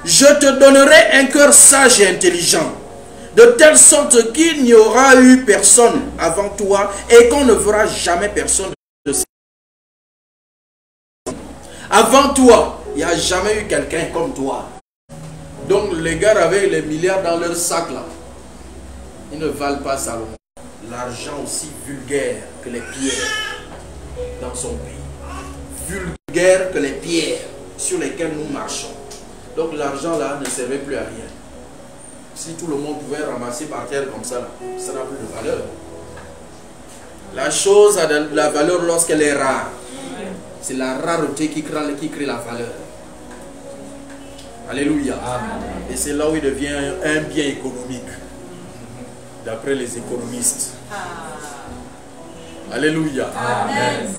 Je te donnerai un cœur sage et intelligent, de telle sorte qu'il n'y aura eu personne avant toi et qu'on ne verra jamais personne de ça. Avant toi, il n'y a jamais eu quelqu'un comme toi. Donc les gars avec les milliards dans leur sac là, ils ne valent pas Salomon. L'argent aussi vulgaire que les pierres dans son pays. Vulgaire que les pierres sur lesquelles nous marchons. Donc l'argent là ne servait plus à rien. Si tout le monde pouvait ramasser par terre comme ça, ça n'a plus de valeur. La chose a de la valeur lorsqu'elle est rare. C'est la rareté qui crée la valeur. Alléluia. Amen. Et c'est là où il devient un bien économique. D'après les économistes. Alléluia. Amen.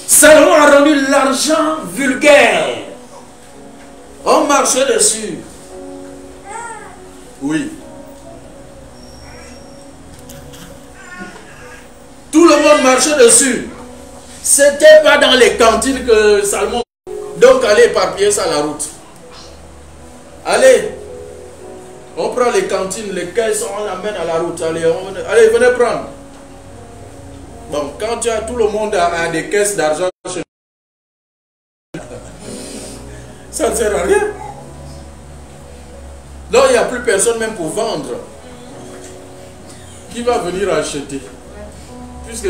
Salomon a entendu l'argent vulgaire. On marchait dessus. Oui. Tout le monde marchait dessus. C'était pas dans les cantines que Salomon... Donc allez éparpiller ça à la route. Allez. On prend les cantines, les caisses, on l'amène à la route. Allez, allez, venez prendre. Bon, quand tu as tout le monde a des caisses d'argent chez nous, ça ne sert à rien. Donc il n'y a plus personne même pour vendre. Qui va venir acheter? Puisque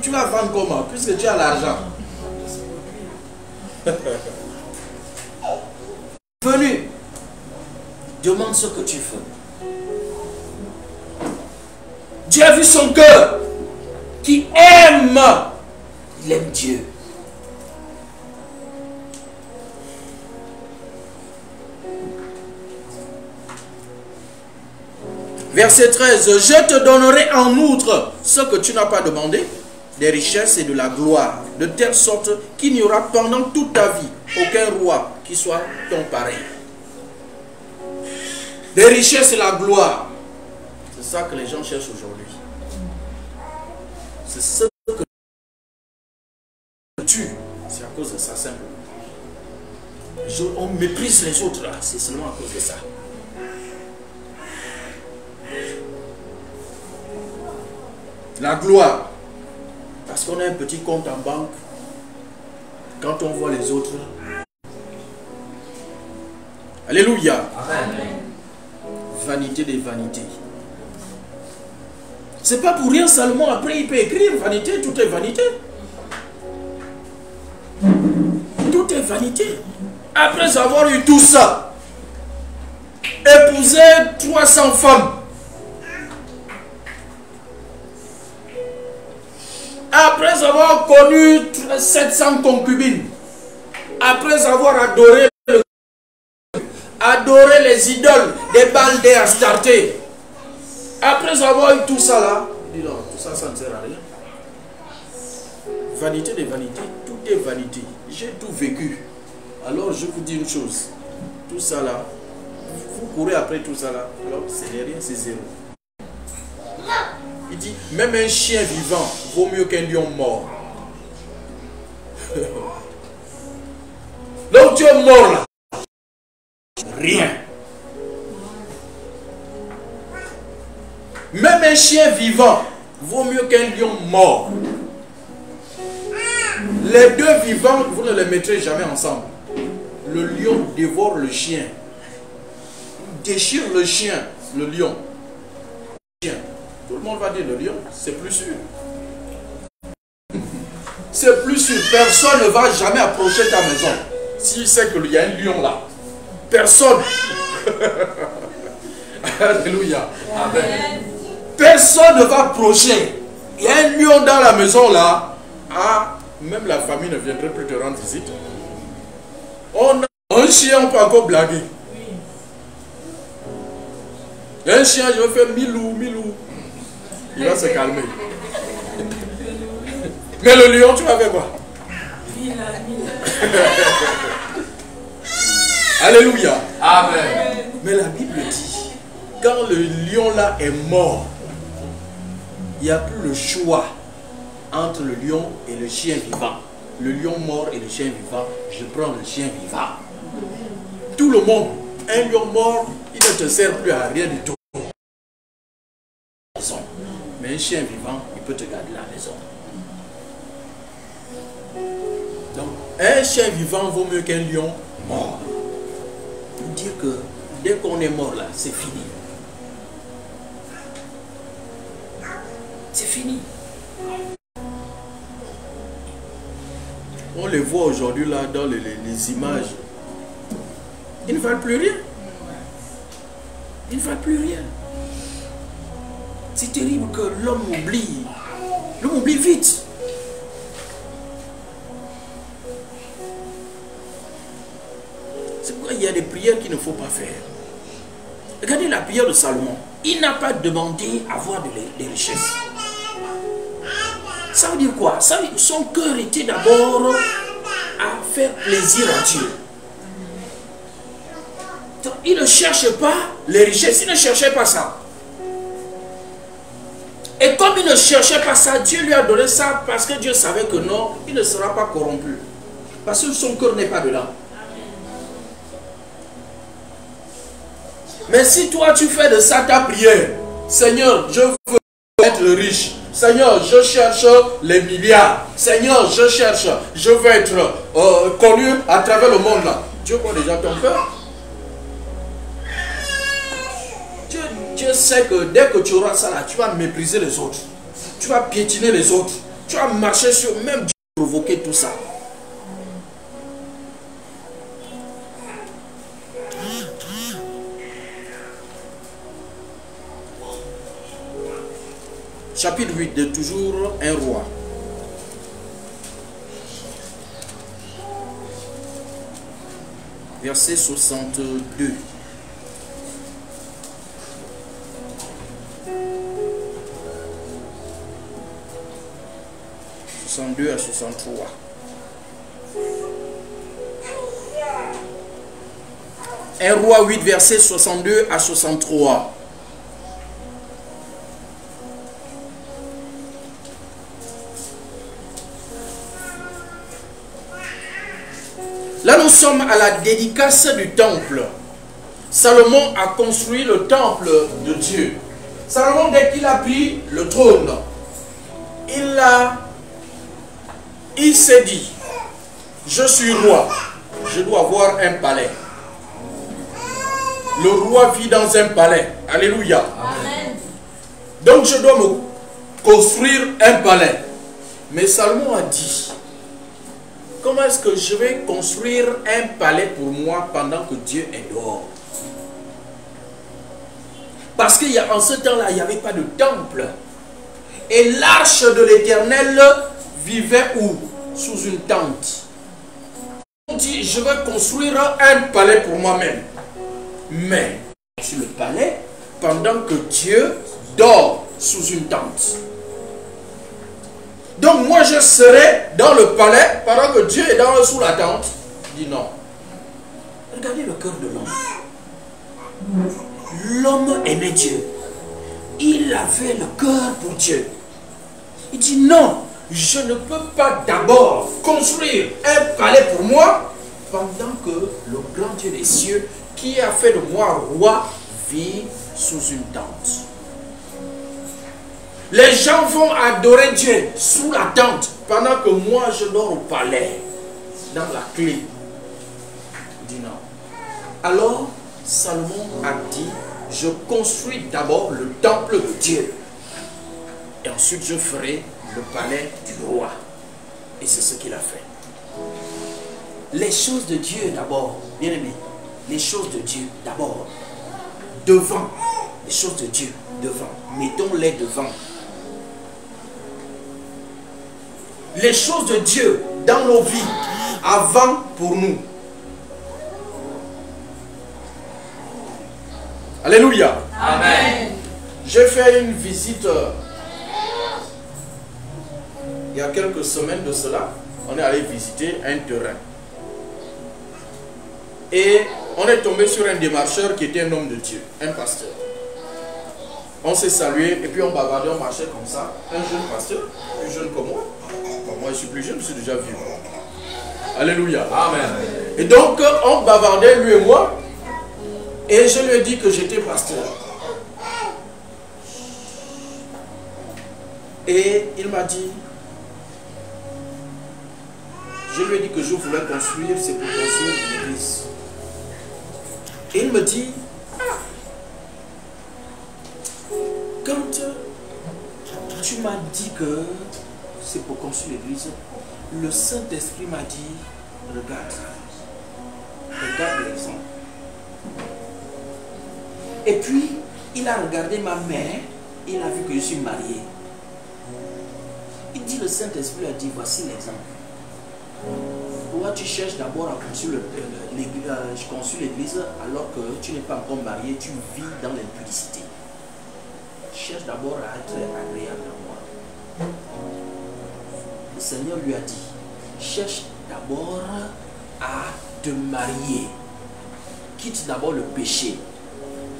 tu vas vendre comment? Puisque tu as l'argent. Venu, demande ce que tu veux. Dieu a vu son cœur qui aime. Il aime Dieu. Verset 13. Je te donnerai en outre ce que tu n'as pas demandé, des richesses et de la gloire, de telle sorte qu'il n'y aura pendant toute ta vie aucun roi qui soit ton pareil. Des richesses et la gloire. C'est ça que les gens cherchent aujourd'hui. C'est ce que tu. C'est à cause de ça simplement. On méprise les autres là. C'est seulement à cause de ça. La gloire. Parce qu'on a un petit compte en banque. Quand on voit les autres. Alléluia. Amen. Vanité des vanités. C'est pas pour rien Salomon, après il peut écrire vanité, tout est vanité. Tout est vanité. Après avoir eu tout ça, épouser 300 femmes. Après avoir connu 700 concubines. Après avoir adoré les idoles des Baals des Astartés. Après avoir eu tout ça là, dis donc, tout ça, ça ne sert à rien. Vanité des vanités, tout est vanité. J'ai tout vécu. Alors je vous dis une chose. Tout ça là, vous courez après tout ça là. Alors ce n'est rien, c'est zéro. Il dit, même un chien vivant vaut mieux qu'un lion mort. Donc tu es mort là. Rien. Même un chien vivant vaut mieux qu'un lion mort. Les deux vivants, vous ne les mettrez jamais ensemble. Le lion dévore le chien. Il déchire le chien, le lion. Tout le monde va dire le lion, c'est plus sûr. C'est plus sûr. Personne ne va jamais approcher ta maison. S'il sait qu'il y a un lion là. Personne. Alléluia. Amen. Personne ne va approcher. Il y a un lion dans la maison là. Ah, même la famille ne viendrait plus te rendre visite. On a un chien, on peut encore blaguer. Un chien, je vais faire milou, milou. Il va se calmer. Mais le lion, tu vas faire quoi? Alléluia. Amen. Mais la Bible dit, quand le lion là est mort, il n'y a plus le choix entre le lion et le chien vivant. Le lion mort et le chien vivant, je prends le chien vivant. Tout le monde, un lion mort, il ne te sert plus à rien du tout. Mais un chien vivant, il peut te garder la maison. Donc, un chien vivant vaut mieux qu'un lion mort. Pour dire que dès qu'on est mort là, c'est fini. C'est fini. On les voit aujourd'hui là dans les images. Ils ne valent plus rien. Ils ne valent plus rien. C'est terrible que l'homme oublie. L'homme oublie vite. C'est pourquoi il y a des prières qu'il ne faut pas faire. Regardez la prière de Salomon. Il n'a pas demandé à avoir des richesses. Ça veut dire quoi? Ça veut dire que son cœur était d'abord faire plaisir à Dieu. Donc, il ne cherche pas les richesses, il ne cherchait pas ça. Et comme il ne cherchait pas ça, Dieu lui a donné ça parce que Dieu savait que non, il ne sera pas corrompu. Parce que son cœur n'est pas dedans. Mais si toi tu fais de ça ta prière, Seigneur, je veux être riche. Seigneur, je cherche les milliards. Seigneur, je veux être connu à travers le monde là. Dieu voit déjà ton cœur. Dieu sait que dès que tu auras ça là, tu vas mépriser les autres. Tu vas piétiner les autres. Tu vas marcher sur même Dieu provoquer tout ça. Chapitre 8 de toujours un roi. Verset 62. À 63. Un roi 8, verset 62 à 63. Là, nous sommes à la dédicace du temple. Salomon a construit le temple de Dieu. Salomon, dès qu'il a pris le trône, il s'est dit, je suis roi, je dois avoir un palais. Le roi vit dans un palais. Alléluia. Amen. Donc je dois me construire un palais. Mais Salomon a dit, comment est-ce que je vais construire un palais pour moi pendant que Dieu est dehors? Parce qu'en ce temps-là, il n'y avait pas de temple. Et l'arche de l'Éternel vivait où? Sous une tente. On dit, je vais construire un palais pour moi-même. Mais, sur le palais, pendant que Dieu dort sous une tente. Donc moi je serai dans le palais pendant que Dieu est sous la tente. Il dit non. Regardez le cœur de l'homme. L'homme aimait Dieu. Il avait le cœur pour Dieu. Il dit non, je ne peux pas d'abord construire un palais pour moi pendant que le grand Dieu des cieux qui a fait de moi roi vit sous une tente. Les gens vont adorer Dieu sous la tente pendant que moi je dors au palais dans la clé. Il dit non. Alors Salomon a dit, je construis d'abord le temple de Dieu et ensuite je ferai le palais du roi. Et c'est ce qu'il a fait. Les choses de Dieu d'abord, bien aimé, les choses de Dieu d'abord, devant, les choses de Dieu devant, mettons-les devant. Les choses de Dieu dans nos vies avant pour nous. Alléluia. Amen. J'ai fait une visite il y a quelques semaines de cela. On est allé visiter un terrain. Et on est tombé sur un démarcheur qui était un homme de Dieu, un pasteur. On s'est salué et puis on bavardait, on marchait comme ça. Un jeune pasteur, plus jeune que moi. Bon, moi je suis plus jeune, je suis déjà vieux. Alléluia. Amen. Et donc on bavardait lui et moi. Et je lui ai dit que j'étais pasteur. Et il m'a dit, je lui ai dit que je voulais construire, c'est pour construire l'église. Et il me dit, quand tu m'as dit que c'est pour construire l'église, le Saint-Esprit m'a dit, regarde l'exemple. Et puis, il a regardé ma main, il a vu que je suis marié. Il dit, le Saint-Esprit a dit, voici l'exemple. Toi, tu cherches d'abord à construire l'église alors que tu n'es pas encore marié, tu vis dans l'impudicité. Cherche d'abord à être agréable à moi. Le Seigneur lui a dit, cherche d'abord à te marier. Quitte d'abord le péché.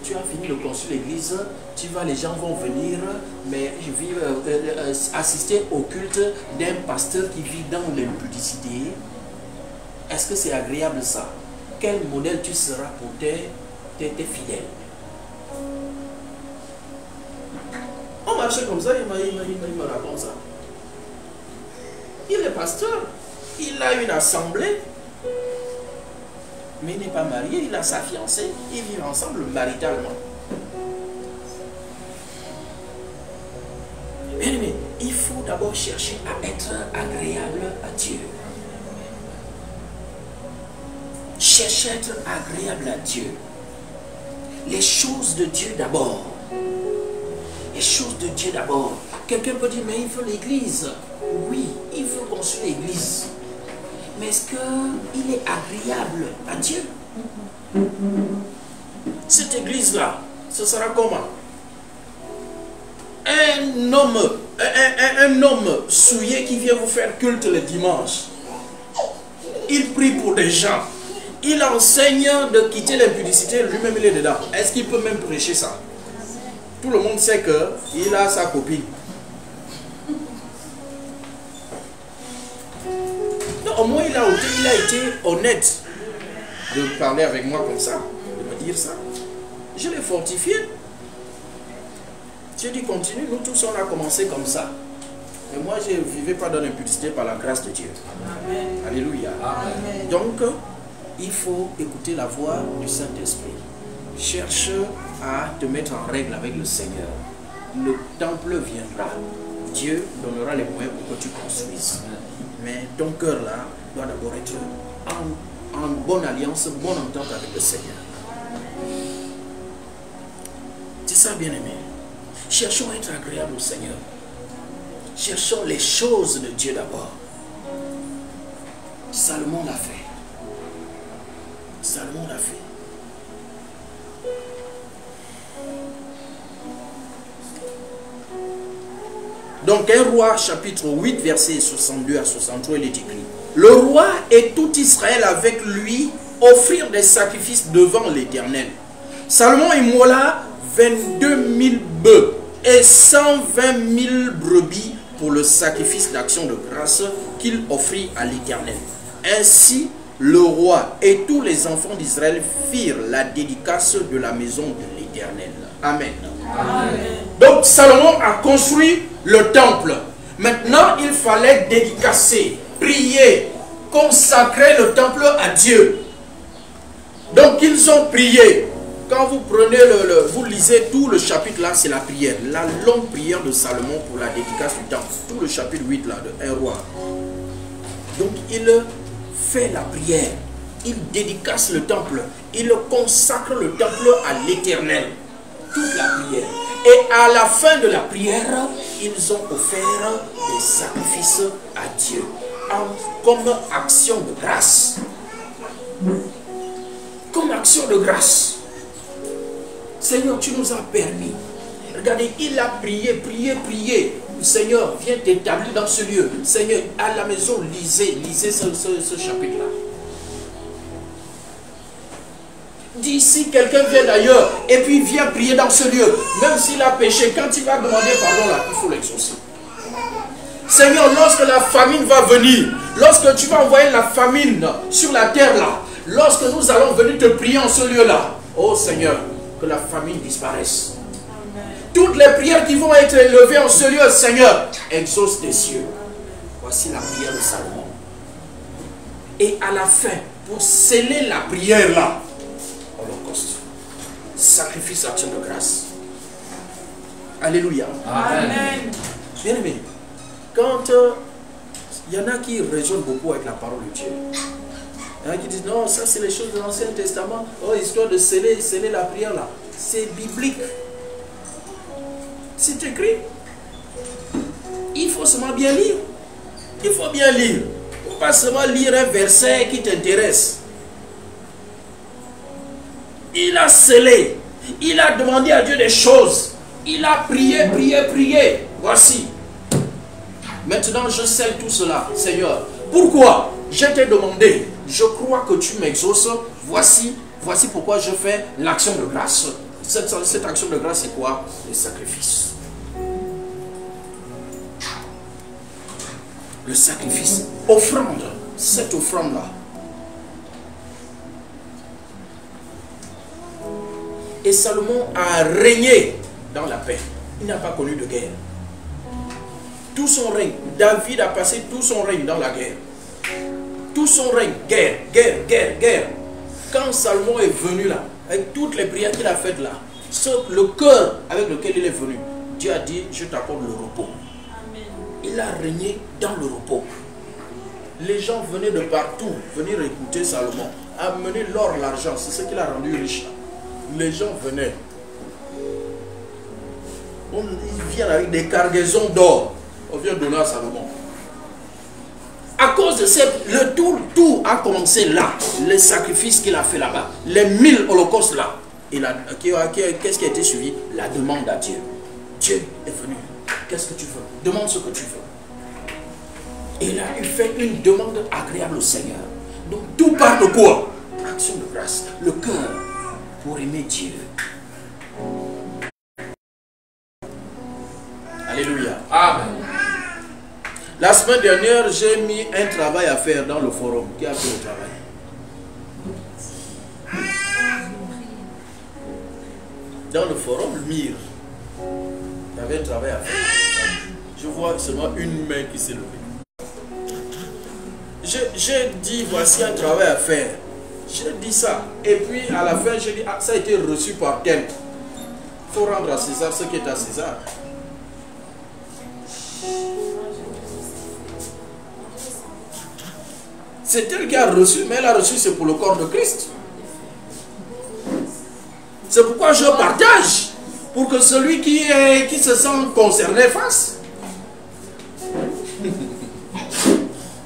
Tu as fini de construire l'église, les gens vont venir, mais je vais assister au culte d'un pasteur qui vit dans l'impudicité. Est-ce que c'est agréable ça? Quel modèle tu seras pour tes fidèles? On marchait comme ça, il me raconte ça. Il est pasteur, il a une assemblée, mais il n'est pas marié, il a sa fiancée, ils vivent ensemble maritalement. Mais il faut d'abord chercher à être agréable à Dieu. Chercher à être agréable à Dieu. Les choses de Dieu d'abord. Les choses de Dieu d'abord. Quelqu'un peut dire, mais il faut l'église. Oui, il faut construire l'église. Mais est-ce qu'il est agréable à Dieu? Cette église-là, ce sera comment? Un homme souillé qui vient vous faire culte le dimanche. Il prie pour des gens. Il enseigne de quitter l'impudicité, lui-même il est dedans. Est-ce qu'il peut même prêcher ça? Tout le monde sait qu'il a sa copine. Non, au moins il a été honnête de parler avec moi comme ça, de me dire ça. Je l'ai fortifié. J'ai dit continue, nous tous on a commencé comme ça. Mais moi je ne vivais pas dans l'impudicité par la grâce de Dieu. Amen. Alléluia. Amen. Donc, il faut écouter la voix du Saint-Esprit. Cherche à te mettre en règle avec le Seigneur. Le temple viendra. Dieu donnera les moyens pour que tu construises. Mais ton cœur là doit d'abord être en bonne alliance, bonne entente avec le Seigneur. C'est ça, bien-aimé. Cherchons à être agréables au Seigneur. Cherchons les choses de Dieu d'abord. Salomon l'a fait. Salomon l'a fait. Donc, 1 Roi, chapitre 8, versets 62 à 63, il est écrit: le roi et tout Israël avec lui offrirent des sacrifices devant l'Éternel. Salomon immola 22 000 bœufs et 120 000 brebis pour le sacrifice d'action de grâce qu'il offrit à l'Éternel. Ainsi, le roi et tous les enfants d'Israël firent la dédicace de la maison de l'Éternel. Amen. Amen. Donc Salomon a construit le temple. Maintenant, il fallait dédicacer, prier, consacrer le temple à Dieu. Donc ils ont prié. Quand vous prenez vous lisez tout le chapitre là, c'est la prière. La longue prière de Salomon pour la dédicace du temple. Tout le chapitre 8 là de 1 Roi. Donc il fait la prière. Il dédicace le temple. Il consacre le temple à l'Éternel. Toute la prière. Et à la fin de la prière, ils ont offert des sacrifices à Dieu. Comme action de grâce. Comme action de grâce. Seigneur, tu nous as permis. Regardez, il a prié, prié, prié. Seigneur, viens t'établir dans ce lieu. Seigneur, à la maison, lisez ce chapitre-là. D'ici, quelqu'un vient d'ailleurs et puis vient prier dans ce lieu. Même s'il a péché, quand il va demander pardon là, il faut l'exaucer. Seigneur, lorsque la famine va venir, lorsque tu vas envoyer la famine sur la terre là, lorsque nous allons venir te prier en ce lieu là, oh Seigneur, que la famine disparaisse. Amen. Toutes les prières qui vont être élevées en ce lieu, Seigneur, exauce des cieux. Voici la prière de Salomon. Et à la fin, pour sceller la prière là, holocauste, sacrifice, action de grâce. Alléluia. Amen. Bien aimé, quand il y en a qui raisonnent beaucoup avec la parole de Dieu, il y en a qui disent non, ça c'est les choses de l'Ancien Testament. Oh, histoire de sceller la prière là. C'est biblique. C'est écrit. Il faut seulement bien lire. Il faut bien lire. Il ne faut pas seulement lire un verset qui t'intéresse. Il a scellé. Il a demandé à Dieu des choses. Il a prié, prié, prié. Voici. Maintenant, je scelle tout cela, Seigneur. Pourquoi? je t'ai demandé, je crois que tu m'exauces, voici pourquoi je fais l'action de grâce. Cette action de grâce, c'est quoi? Le sacrifice. Le sacrifice. Offrande. Cette offrande-là. Et Salomon a régné dans la paix. Il n'a pas connu de guerre. Tout son règne, David a passé tout son règne dans la guerre. Tout son règne, guerre. Quand Salomon est venu là, avec toutes les prières qu'il a faites là, le cœur avec lequel il est venu, Dieu a dit, je t'accorde le repos. Amen. Il a régné dans le repos. Les gens venaient de partout, venir écouter Salomon, amener l'or, l'argent, c'est ce qui l'a rendu riche. Les gens venaient. Ils viennent avec des cargaisons d'or. On vient donner à Salomon. À cause de le tout a commencé là. Les sacrifices qu'il a fait là-bas. Les 1000 holocaustes là. Qu'est-ce qui a été suivi? La demande à Dieu. Dieu est venu. Qu'est-ce que tu veux? Demande ce que tu veux. Et là, il fait une demande agréable au Seigneur. Donc tout part de quoi? Action de grâce. Le cœur pour aimer Dieu. Alléluia. Amen. La semaine dernière, j'ai mis un travail à faire dans le forum. Qui a fait le travail? Dans le forum, le MIR. Il y avait un travail à faire. Je vois seulement une main qui s'est levée. J'ai dit, voici un travail à faire. J'ai dit ça. Et puis à la fin, j'ai dit, ah, ça a été reçu par tel. Il faut rendre à César ce qui est à César. C'est elle qui a reçu, mais elle a reçu, c'est pour le corps de Christ. C'est pourquoi je partage, pour que celui qui se sent concerné fasse.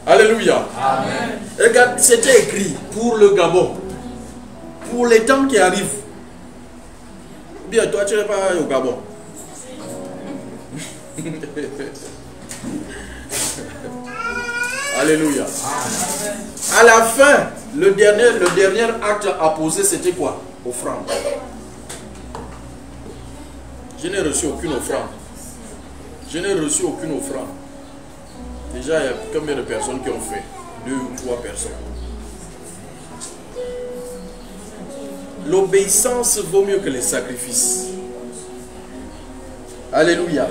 Alléluia. Amen. Regarde, c'était écrit pour le Gabon, pour les temps qui arrivent. Bien, toi, tu n'es pas au Gabon. Alléluia. À la fin, le dernier acte à poser, c'était quoi? Offrande. Je n'ai reçu aucune offrande. Je n'ai reçu aucune offrande. Déjà, il y a combien de personnes qui ont fait? 2 ou 3 personnes. L'obéissance vaut mieux que les sacrifices. Alléluia.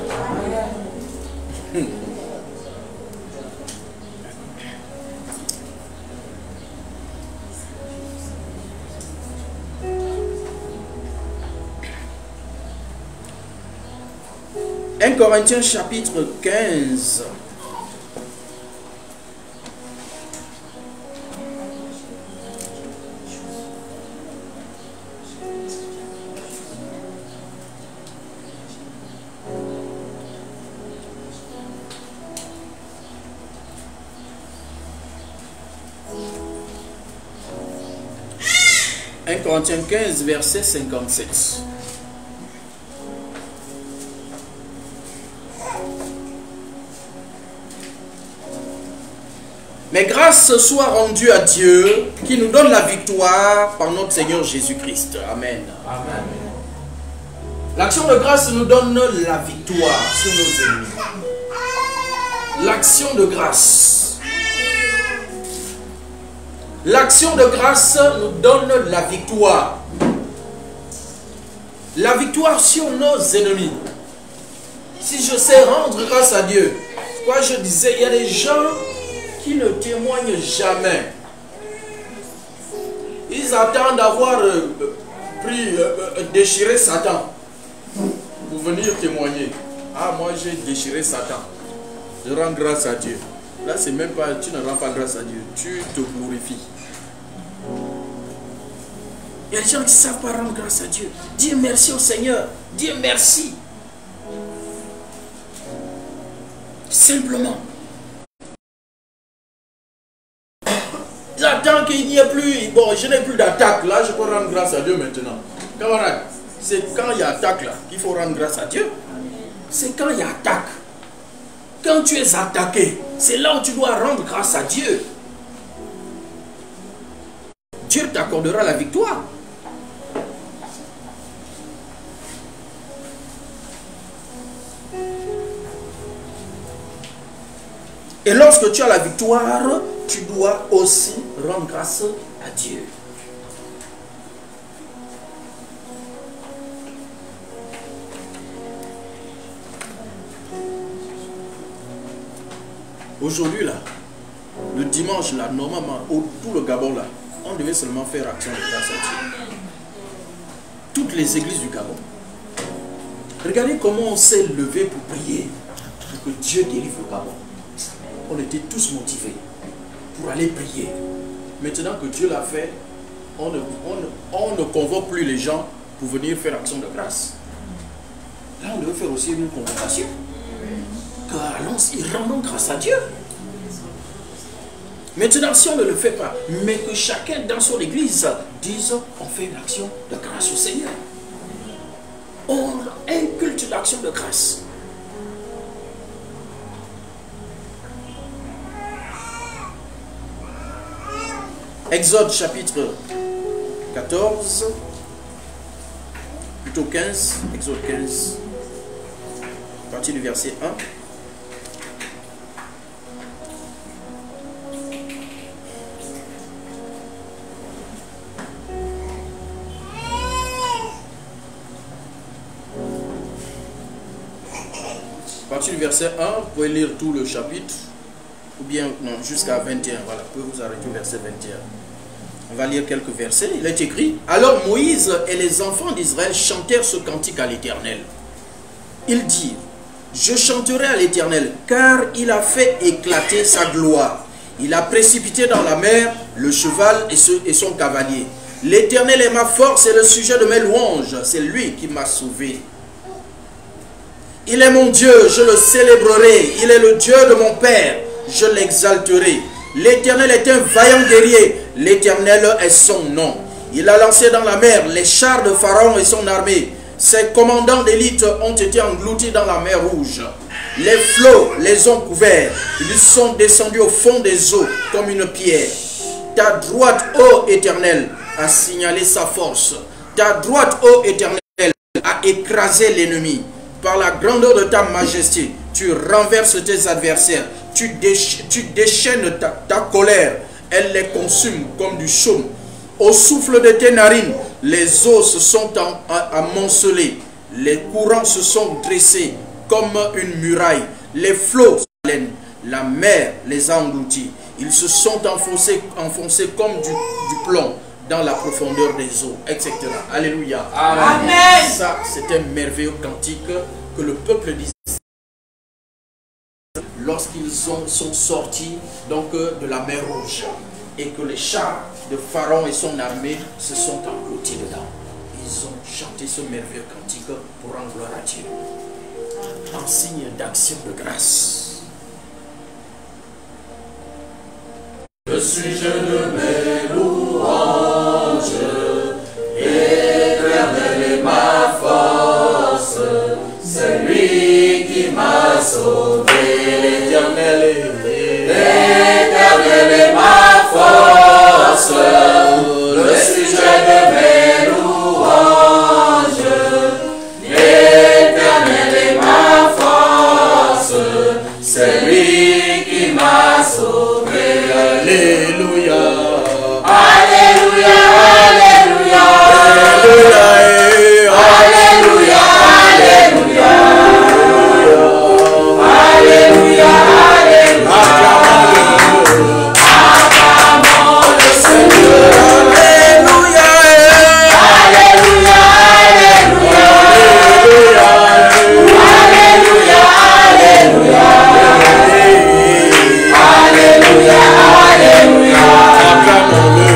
« 1 Corinthiens chapitre 15. « 1 Corinthiens 15, verset 57. Mais grâce soit rendue à Dieu qui nous donne la victoire par notre Seigneur Jésus-Christ. Amen. Amen. L'action de grâce nous donne la victoire sur nos ennemis. L'action de grâce. L'action de grâce nous donne la victoire. La victoire sur nos ennemis. Si je sais rendre grâce à Dieu, quoi je disais, il y a des gens qui ne témoignent jamais. Ils attendent d'avoir déchiré Satan pour venir témoigner. Ah, moi j'ai déchiré Satan. Je rends grâce à Dieu. Là, c'est même pas, tu ne rends pas grâce à Dieu. Tu te glorifies. Il y a des gens qui ne savent pas rendre grâce à Dieu. Dire merci au Seigneur. Dire merci. Simplement. Ils attendent qu'il n'y ait plus. Bon, je n'ai plus d'attaque. Là, je peux rendre grâce à Dieu maintenant. Camarade, c'est quand il y a attaque là qu'il faut rendre grâce à Dieu. C'est quand il y a attaque. Quand tu es attaqué, c'est là où tu dois rendre grâce à Dieu. Dieu t'accordera la victoire. Et lorsque tu as la victoire, tu dois aussi rendre grâce à Dieu. Aujourd'hui, là, le dimanche, là, normalement, tout le Gabon, là, on devait seulement faire action de grâce à Dieu. Toutes les églises du Gabon. Regardez comment on s'est levé pour prier, pour que Dieu délivre le Gabon. On était tous motivés pour aller prier. Maintenant que Dieu l'a fait, on ne convoque plus les gens pour venir faire action de grâce. Là, on devait faire aussi une convocation. Allons-y, rendons grâce à Dieu. Maintenant, si on ne le fait pas, mais que chacun dans son église dise, on fait une action de grâce au Seigneur. On a un culte d'action de grâce. Exode chapitre 14, plutôt 15, Exode 15, à partir du verset 1. À partir du verset 1, vous pouvez lire tout le chapitre, ou bien non, jusqu'à 21, voilà, vous pouvez vous arrêter au verset 21. On va lire quelques versets. Il est écrit: alors Moïse et les enfants d'Israël chantèrent ce cantique à l'Éternel. Ils dirent: je chanterai à l'Éternel, car il a fait éclater sa gloire. Il a précipité dans la mer le cheval et son cavalier. L'Éternel est ma force et le sujet de mes louanges. C'est lui qui m'a sauvé. Il est mon Dieu, je le célébrerai. Il est le Dieu de mon Père, je l'exalterai. L'Éternel est un vaillant guerrier. L'Éternel est son nom. Il a lancé dans la mer les chars de Pharaon et son armée. Ses commandants d'élite ont été engloutis dans la mer Rouge. Les flots les ont couverts. Ils sont descendus au fond des eaux comme une pierre. Ta droite, ô Éternel, a signalé sa force. Ta droite, ô Éternel, a écrasé l'ennemi. Par la grandeur de ta majesté, tu renverses tes adversaires. Tu déchaînes ta colère. Elle les consume comme du chaume. Au souffle de tes narines, les eaux se sont amoncelées. Les courants se sont dressés comme une muraille. Les flots s'alènent. La mer les a engloutis. Ils se sont enfoncés comme du plomb dans la profondeur des eaux, etc. Alléluia. Amen. Ça, c'est un merveilleux cantique que le peuple d'Israël, lorsqu'ils sont sortis donc, de la mer Rouge, et que les chars de Pharaon et son armée se sont engloutis dedans. Ils ont chanté ce merveilleux cantique pour rendre gloire à Dieu, en signe d'action de grâce. Le sujet de mes louanges, l'Éternel est ma force, c'est lui qui m'a sauvé. L'Éternel est ma force, le sujet de mes louanges. L'Éternel est ma force, c'est lui qui m'a sauvé. Alléluia. Alléluia, Alléluia, Alléluia, Alléluia, Alléluia, Alléluia. Acclamons le Seigneur. Alléluia. Alléluia, Alléluia, Alléluia, Alléluia, Alléluia, Alléluia. Acclamons-le.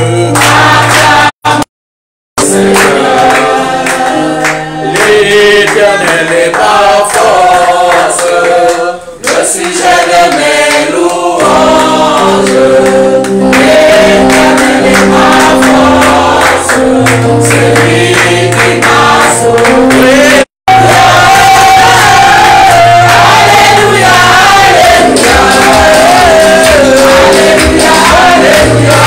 L'Éternel est ma force, le sujet de mes louanges. L'Éternel est ma force, c'est lui qui m'a sauvé. Alléluia, Alléluia, Alléluia, Alléluia, Alléluia.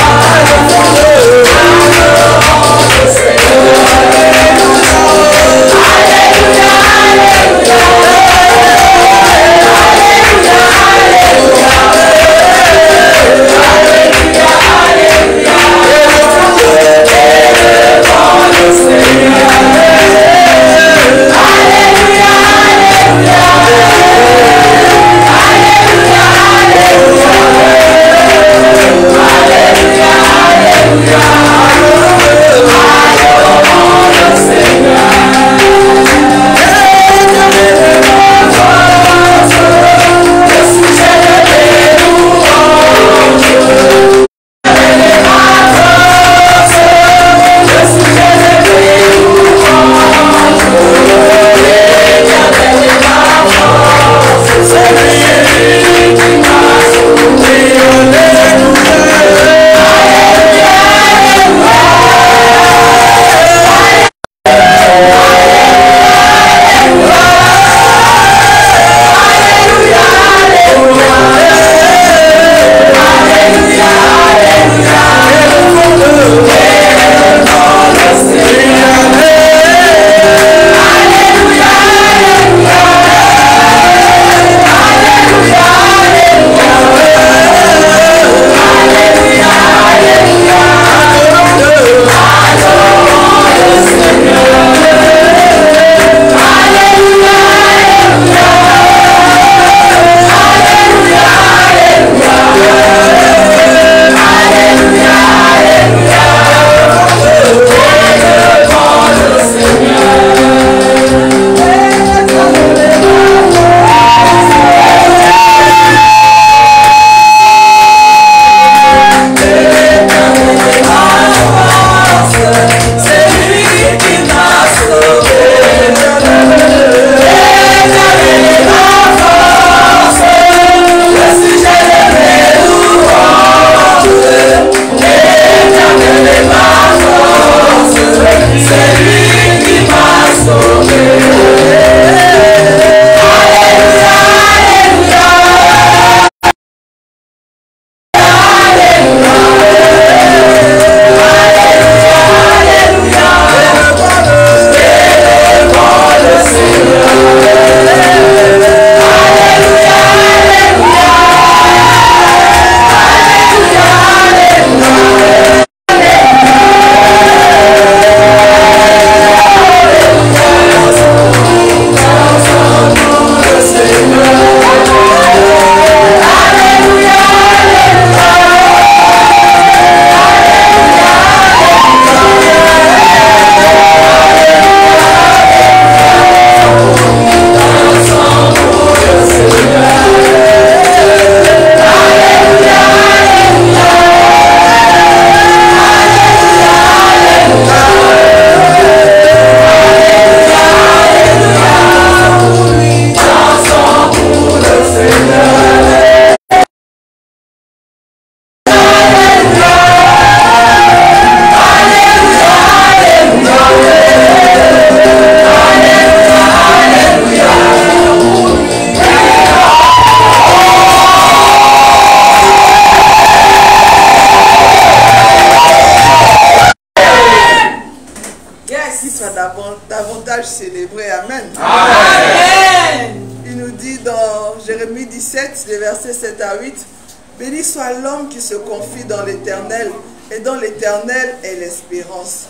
Amen. Amen. Il nous dit dans Jérémie 17, les versets 7 à 8, « Béni soit l'homme qui se confie dans l'Éternel, et dans l'Éternel est l'espérance.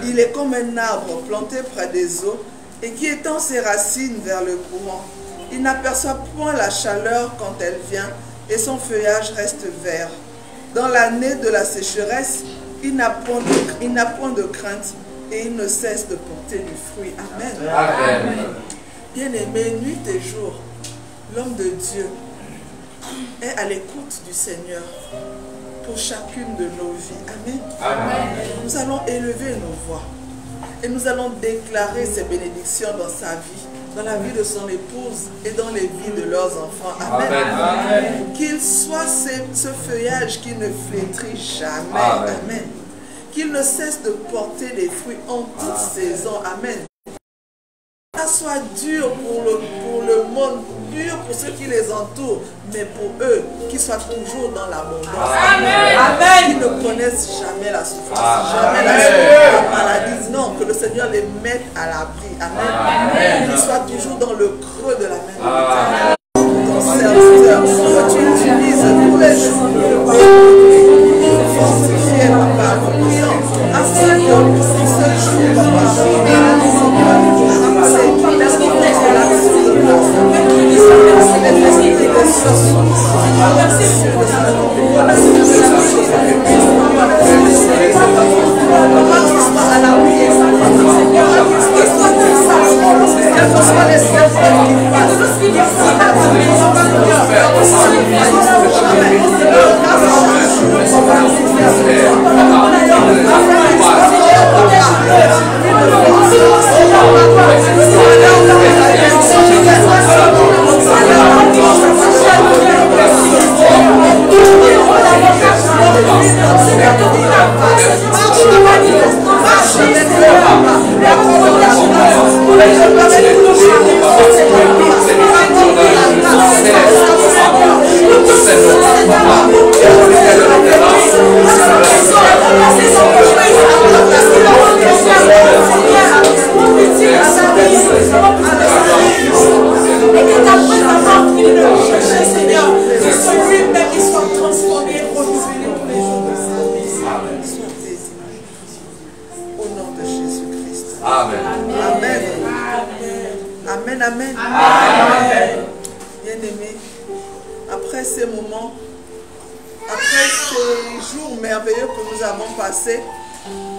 Il est comme un arbre planté près des eaux, et qui étend ses racines vers le courant. Il n'aperçoit point la chaleur quand elle vient, et son feuillage reste vert. Dans l'année de la sécheresse, il n'a point de crainte, et il ne cesse de porter du fruit. » Amen. Amen. Bien-aimé, nuit et jour, l'homme de Dieu est à l'écoute du Seigneur pour chacune de nos vies. Amen. Amen. Nous allons élever nos voix et nous allons déclarer ces bénédictions dans sa vie, dans la vie de son épouse et dans les vies de leurs enfants. Amen. Amen. Qu'il soit ce feuillage qui ne flétrit jamais. Amen. Amen. Qu'il ne cesse de porter des fruits en toute saison. Amen. Que ça soit dur pour le monde, dur pour ceux qui les entourent, mais pour eux, qu'ils soient toujours dans l'abondance. Amen. Qu'ils ne connaissent jamais la souffrance, jamais la maladie. Non, que le Seigneur les mette à l'abri. Amen. Qu'ils soient toujours dans le creux de la main de ton serviteur, que tu utilises tous les jours pour fortifier, papa. Nous prions afin que ce jour, papa,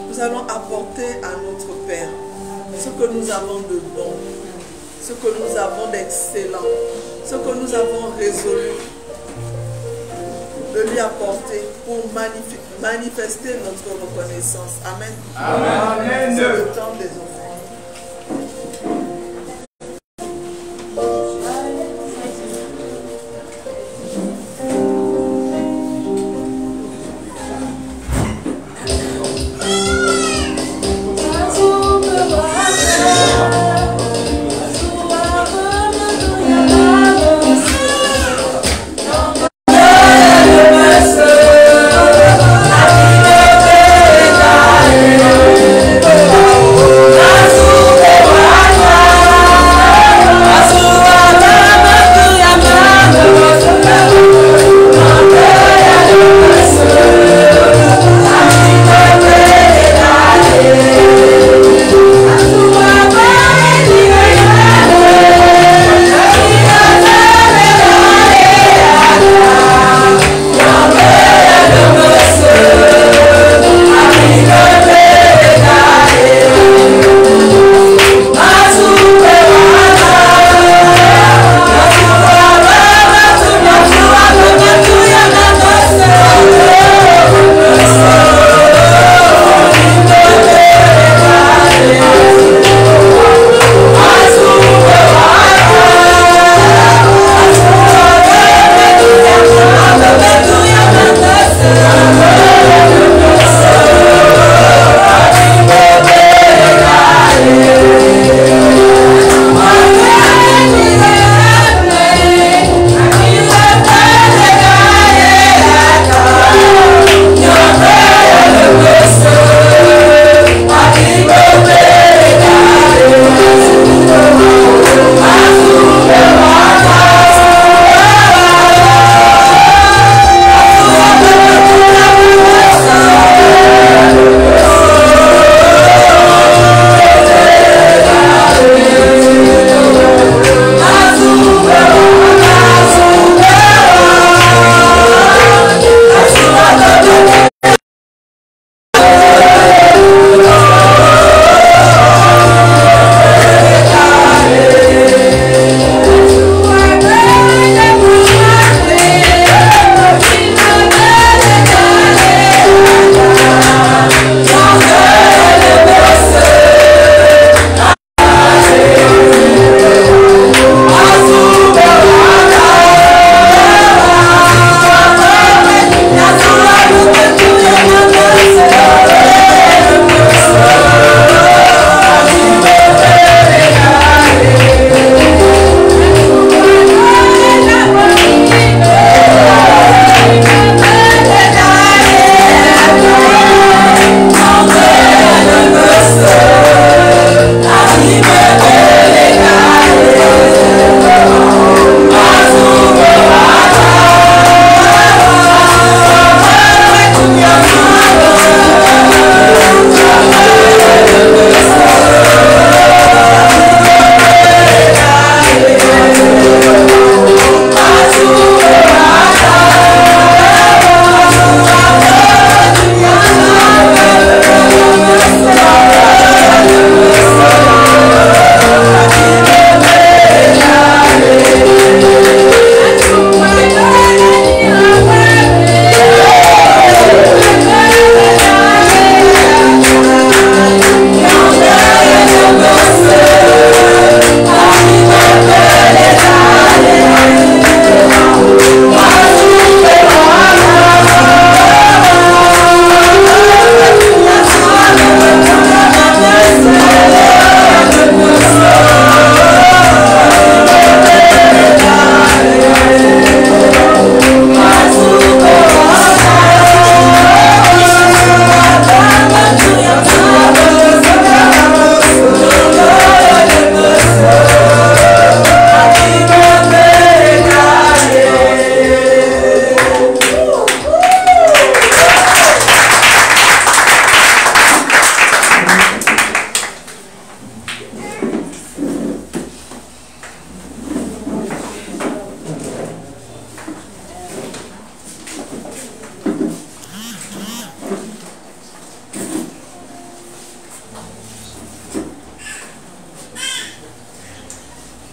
nous allons apporter à notre Père ce que nous avons de bon, ce que nous avons d'excellent, ce que nous avons résolu de lui apporter pour manifester notre reconnaissance. Amen. Amen. C'est le temps des offrandes. Oh,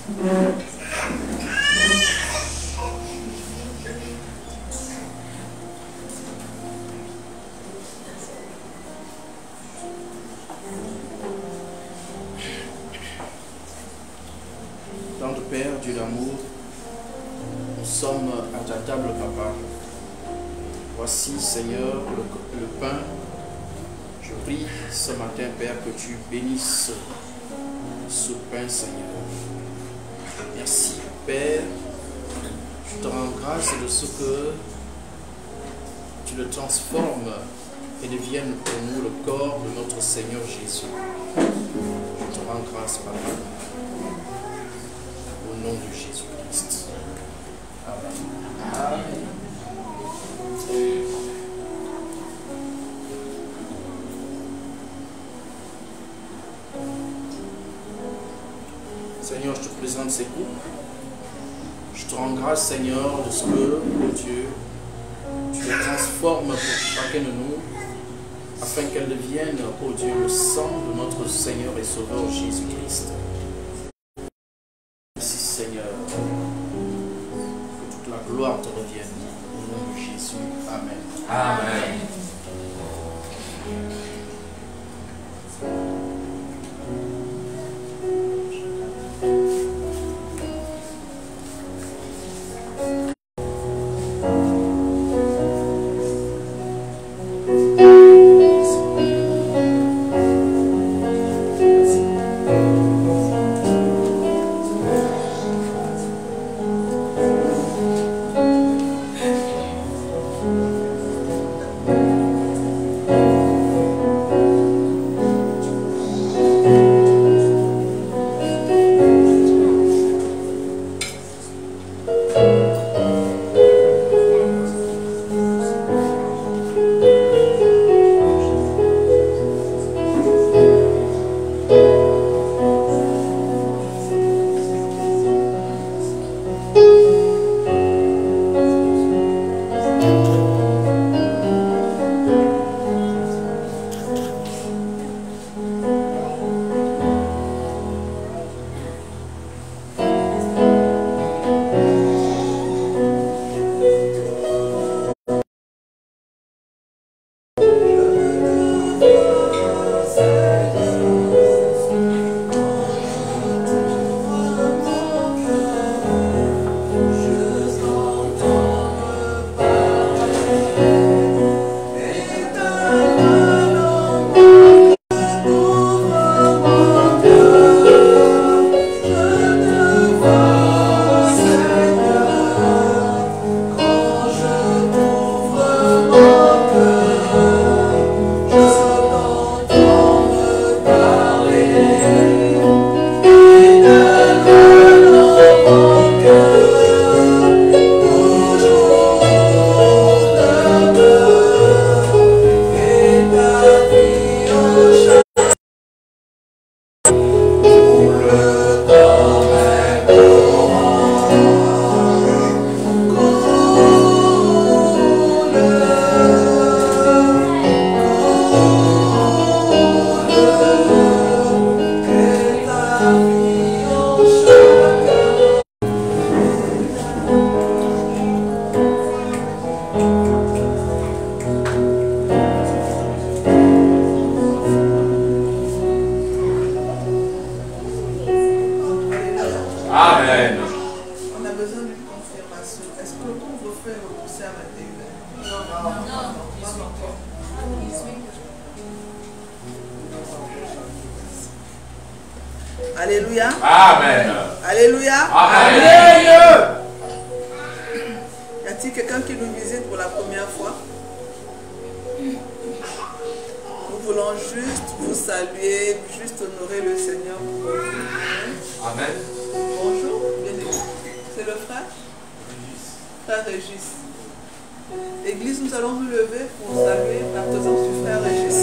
Tendre Père, Dieu d'amour, nous sommes à ta table, Papa. Voici, Seigneur, le pain. Je prie ce matin, Père, que tu bénisses ce pain, Seigneur. Merci, Père. Je te rends grâce de ce que tu le transformes et devienne pour nous le corps de notre Seigneur Jésus. Je te rends grâce, Papa. Au nom de Jésus-Christ. Amen. Amen. Seigneur, je te présente ces coupes. Je te rends grâce, Seigneur, de ce que, oh Dieu, tu les transformes pour chacun de nous, afin qu'elles deviennent, oh Dieu, le sang de notre Seigneur et Sauveur Jésus-Christ. Merci, Seigneur, que toute la gloire te revienne. Au nom de Jésus. Amen. Amen. Amen. On a besoin d'une confirmation. Est-ce que le couvre-feu est repoussé à 21h? Non, pas encore. Alléluia. Amen. Alléluia. Amen. Y a-t-il quelqu'un qui nous visite pour la première fois? Nous voulons juste vous saluer, juste honorer le Seigneur. Amen. Bonjour, bienvenue. C'est le frère? Frère Régis. Église, nous allons nous lever pour saluer la présence du frère Régis.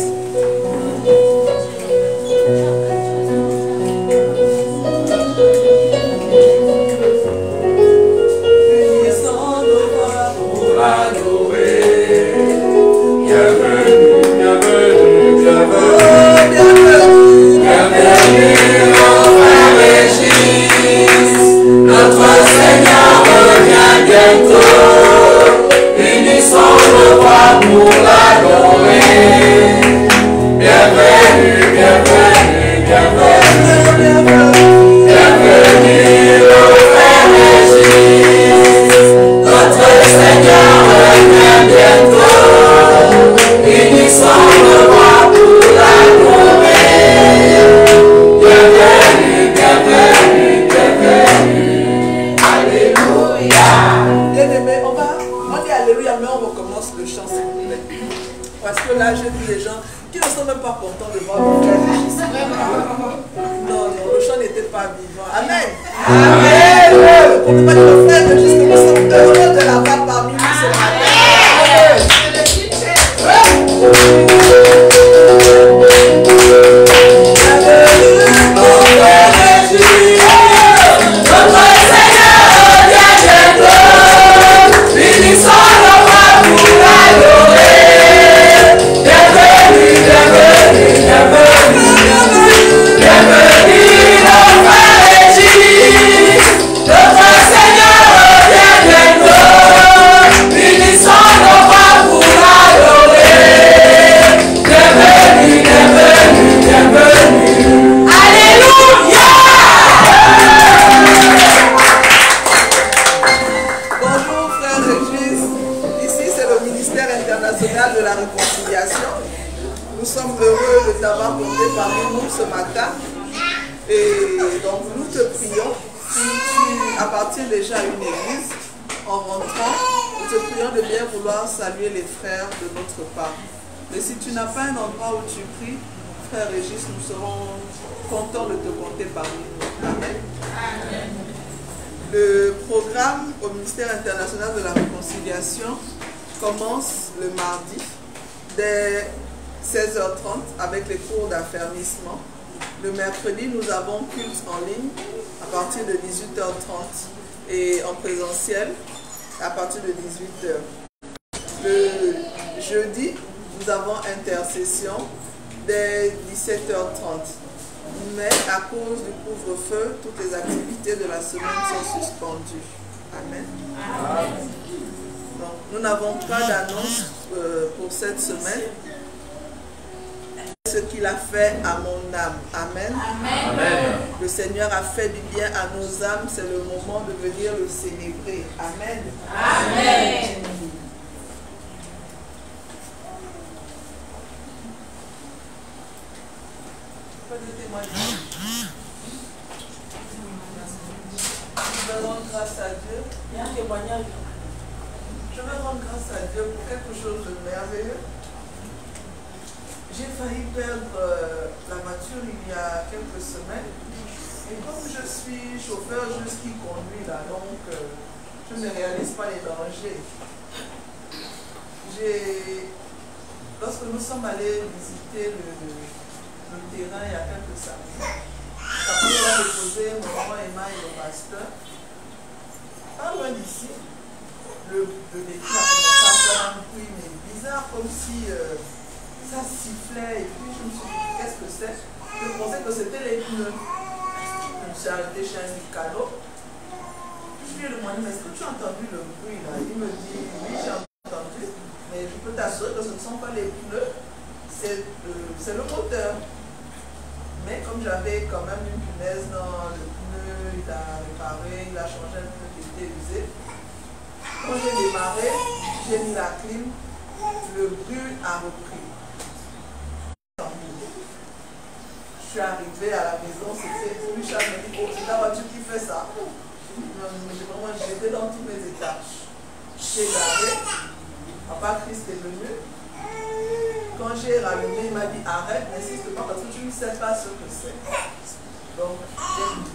Bienvenue, mon frère Régis. que là, j'ai vu des gens qui ne sont même pas contents de voir le frère Régis. Non, le chant n'était pas vivant. Amen. Amen. On ne peut pas dire le frère Régis que nous sommes heureux de l'avoir parmi nous ce matin. Déjà à une église, en rentrant, nous te prions de bien vouloir saluer les frères de notre part. Mais si tu n'as pas un endroit où tu pries, frère Régis, nous serons contents de te compter parmi nous. Amen. Amen. Le programme au ministère international de la réconciliation commence le mardi dès 16h30 avec les cours d'affermissement. Le mercredi, nous avons culte en ligne à partir de 18h30. Et en présentiel à partir de 18h. Le jeudi, nous avons intercession dès 17h30. Mais à cause du couvre-feu, toutes les activités de la semaine sont suspendues. Amen. Amen. Donc, nous n'avons pas d'annonce pour cette semaine. Ce qu'il a fait à mon âme. Amen. Amen. Le Seigneur a fait du bien à nos âmes. C'est le moment de venir le célébrer. Amen. Amen. Je vais rendre grâce à Dieu. Il y a un témoignage. Je vais rendre grâce à Dieu pour quelque chose de merveilleux. J'ai failli perdre la voiture il y a quelques semaines. Et comme je suis chauffeur juste qui conduit là, donc je ne réalise pas les dangers. Lorsque nous sommes allés visiter le terrain il y a quelques samedis, après on a déposé mon maman Emma et le pasteur. Pas loin d'ici, le véhicule a commencé à faire un bruit mais bizarre, comme si ça sifflait, et puis je me suis dit, qu'est-ce que c'est? Je pensais que c'était les pneus. Je me suis arrêté chez un mécano. Je lui ai demandé, mais est-ce que tu as entendu le bruit là? Il me dit, oui, j'ai entendu, mais je peux t'assurer que ce ne sont pas les pneus, c'est le moteur. Mais comme j'avais quand même une punaise dans le pneu, il a réparé, il a changé un pneu qui était usé. Quand j'ai démarré, j'ai mis la clim, le bruit a repris. Je suis arrivée à la maison, c'était Michel me dit, oh, c'est ta voiture qui fait ça. J'étais dans tous mes états. J'ai garé, Papa Christ est venu. Quand j'ai rallumé, il m'a dit arrête, n'insiste pas parce que tu ne sais pas ce que c'est. Donc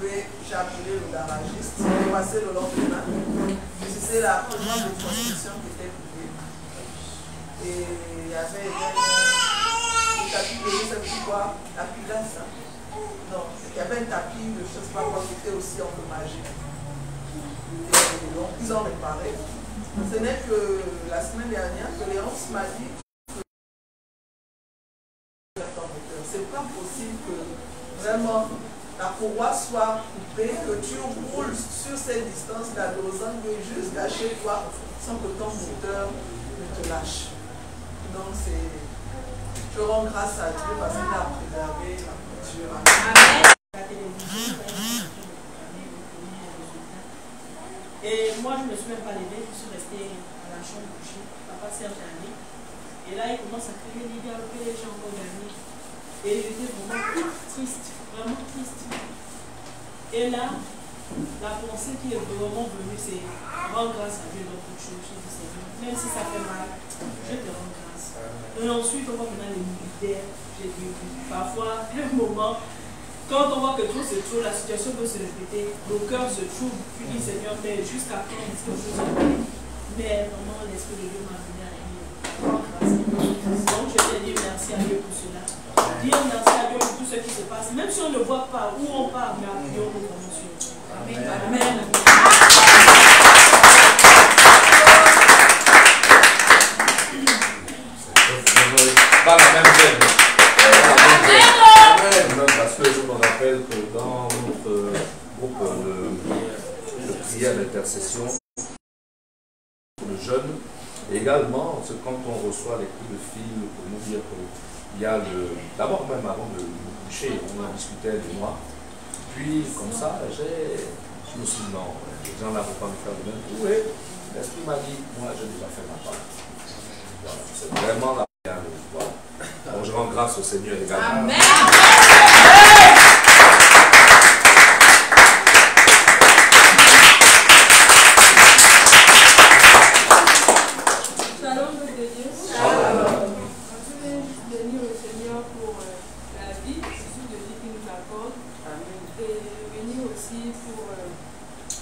j'ai appelé le garagiste, j'ai passé le lendemain. C'était la première de construction qui était coupée. Et il y avait le tapis de je ne sais plus quoi, tapis glace. Hein? Non, il y avait un tapis de je ne sais pas quoi qui était aussi endommagé. Et donc ils ont réparé. Ce n'est que la semaine dernière que Léonce m'a dit que c'est pas possible que vraiment la courroie soit coupée, que tu roules sur ces distances-là de Lausanne jusqu'à chez toi sans que ton moteur ne te lâche. Donc je rends grâce à Dieu parce qu'il a préservé la voiture. Amen. Et moi, je ne me suis même pas levée, je suis restée à la chambre couchée. Papa s'est allé. Et là, il commence à crier, il dit que les gens vont gagner. Et j'étais vraiment triste, vraiment triste. Et là, la pensée qui est vraiment venue, c'est rendre grâce à Dieu dans toute chose. Je dis, Seigneur, même si ça fait mal, je te rends grâce. Et ensuite, on voit maintenant les militaires. J'ai vu parfois, un moment, quand on voit que tout se trouve, la situation peut se répéter, le cœur se trouve, tu dis Seigneur, mais jusqu'à quand est-ce que je vais? Mais vraiment, l'Esprit de Dieu m'a amené à dire, donc je vais dire merci à Dieu pour cela. Dire merci à Dieu pour tout ce qui se passe, même si on ne voit pas où on part, mais appuyons-nous vraiment sur Dieu. Amen. Amen. Pas la même veine. Parce que je me rappelle que dans notre groupe de prière d'intercession pour le jeune, également, quand on reçoit les coups de fil pour nous dire qu'il y a d'abord même avant de nous coucher, on en discutait de moi. Puis comme ça, je me suis dit non, les gens là ne vont pas me faire le même coup. Et l'Esprit m'a dit, moi j'ai déjà fait ma part. Voilà, c'est vraiment la prière. Voilà. Donc, je rends grâce au Seigneur également. Amen. Shalom de Dieu. Shalom. Je voulais bénir le Seigneur pour la vie, le souffle de vie qu'il nous accorde. Et bénir aussi pour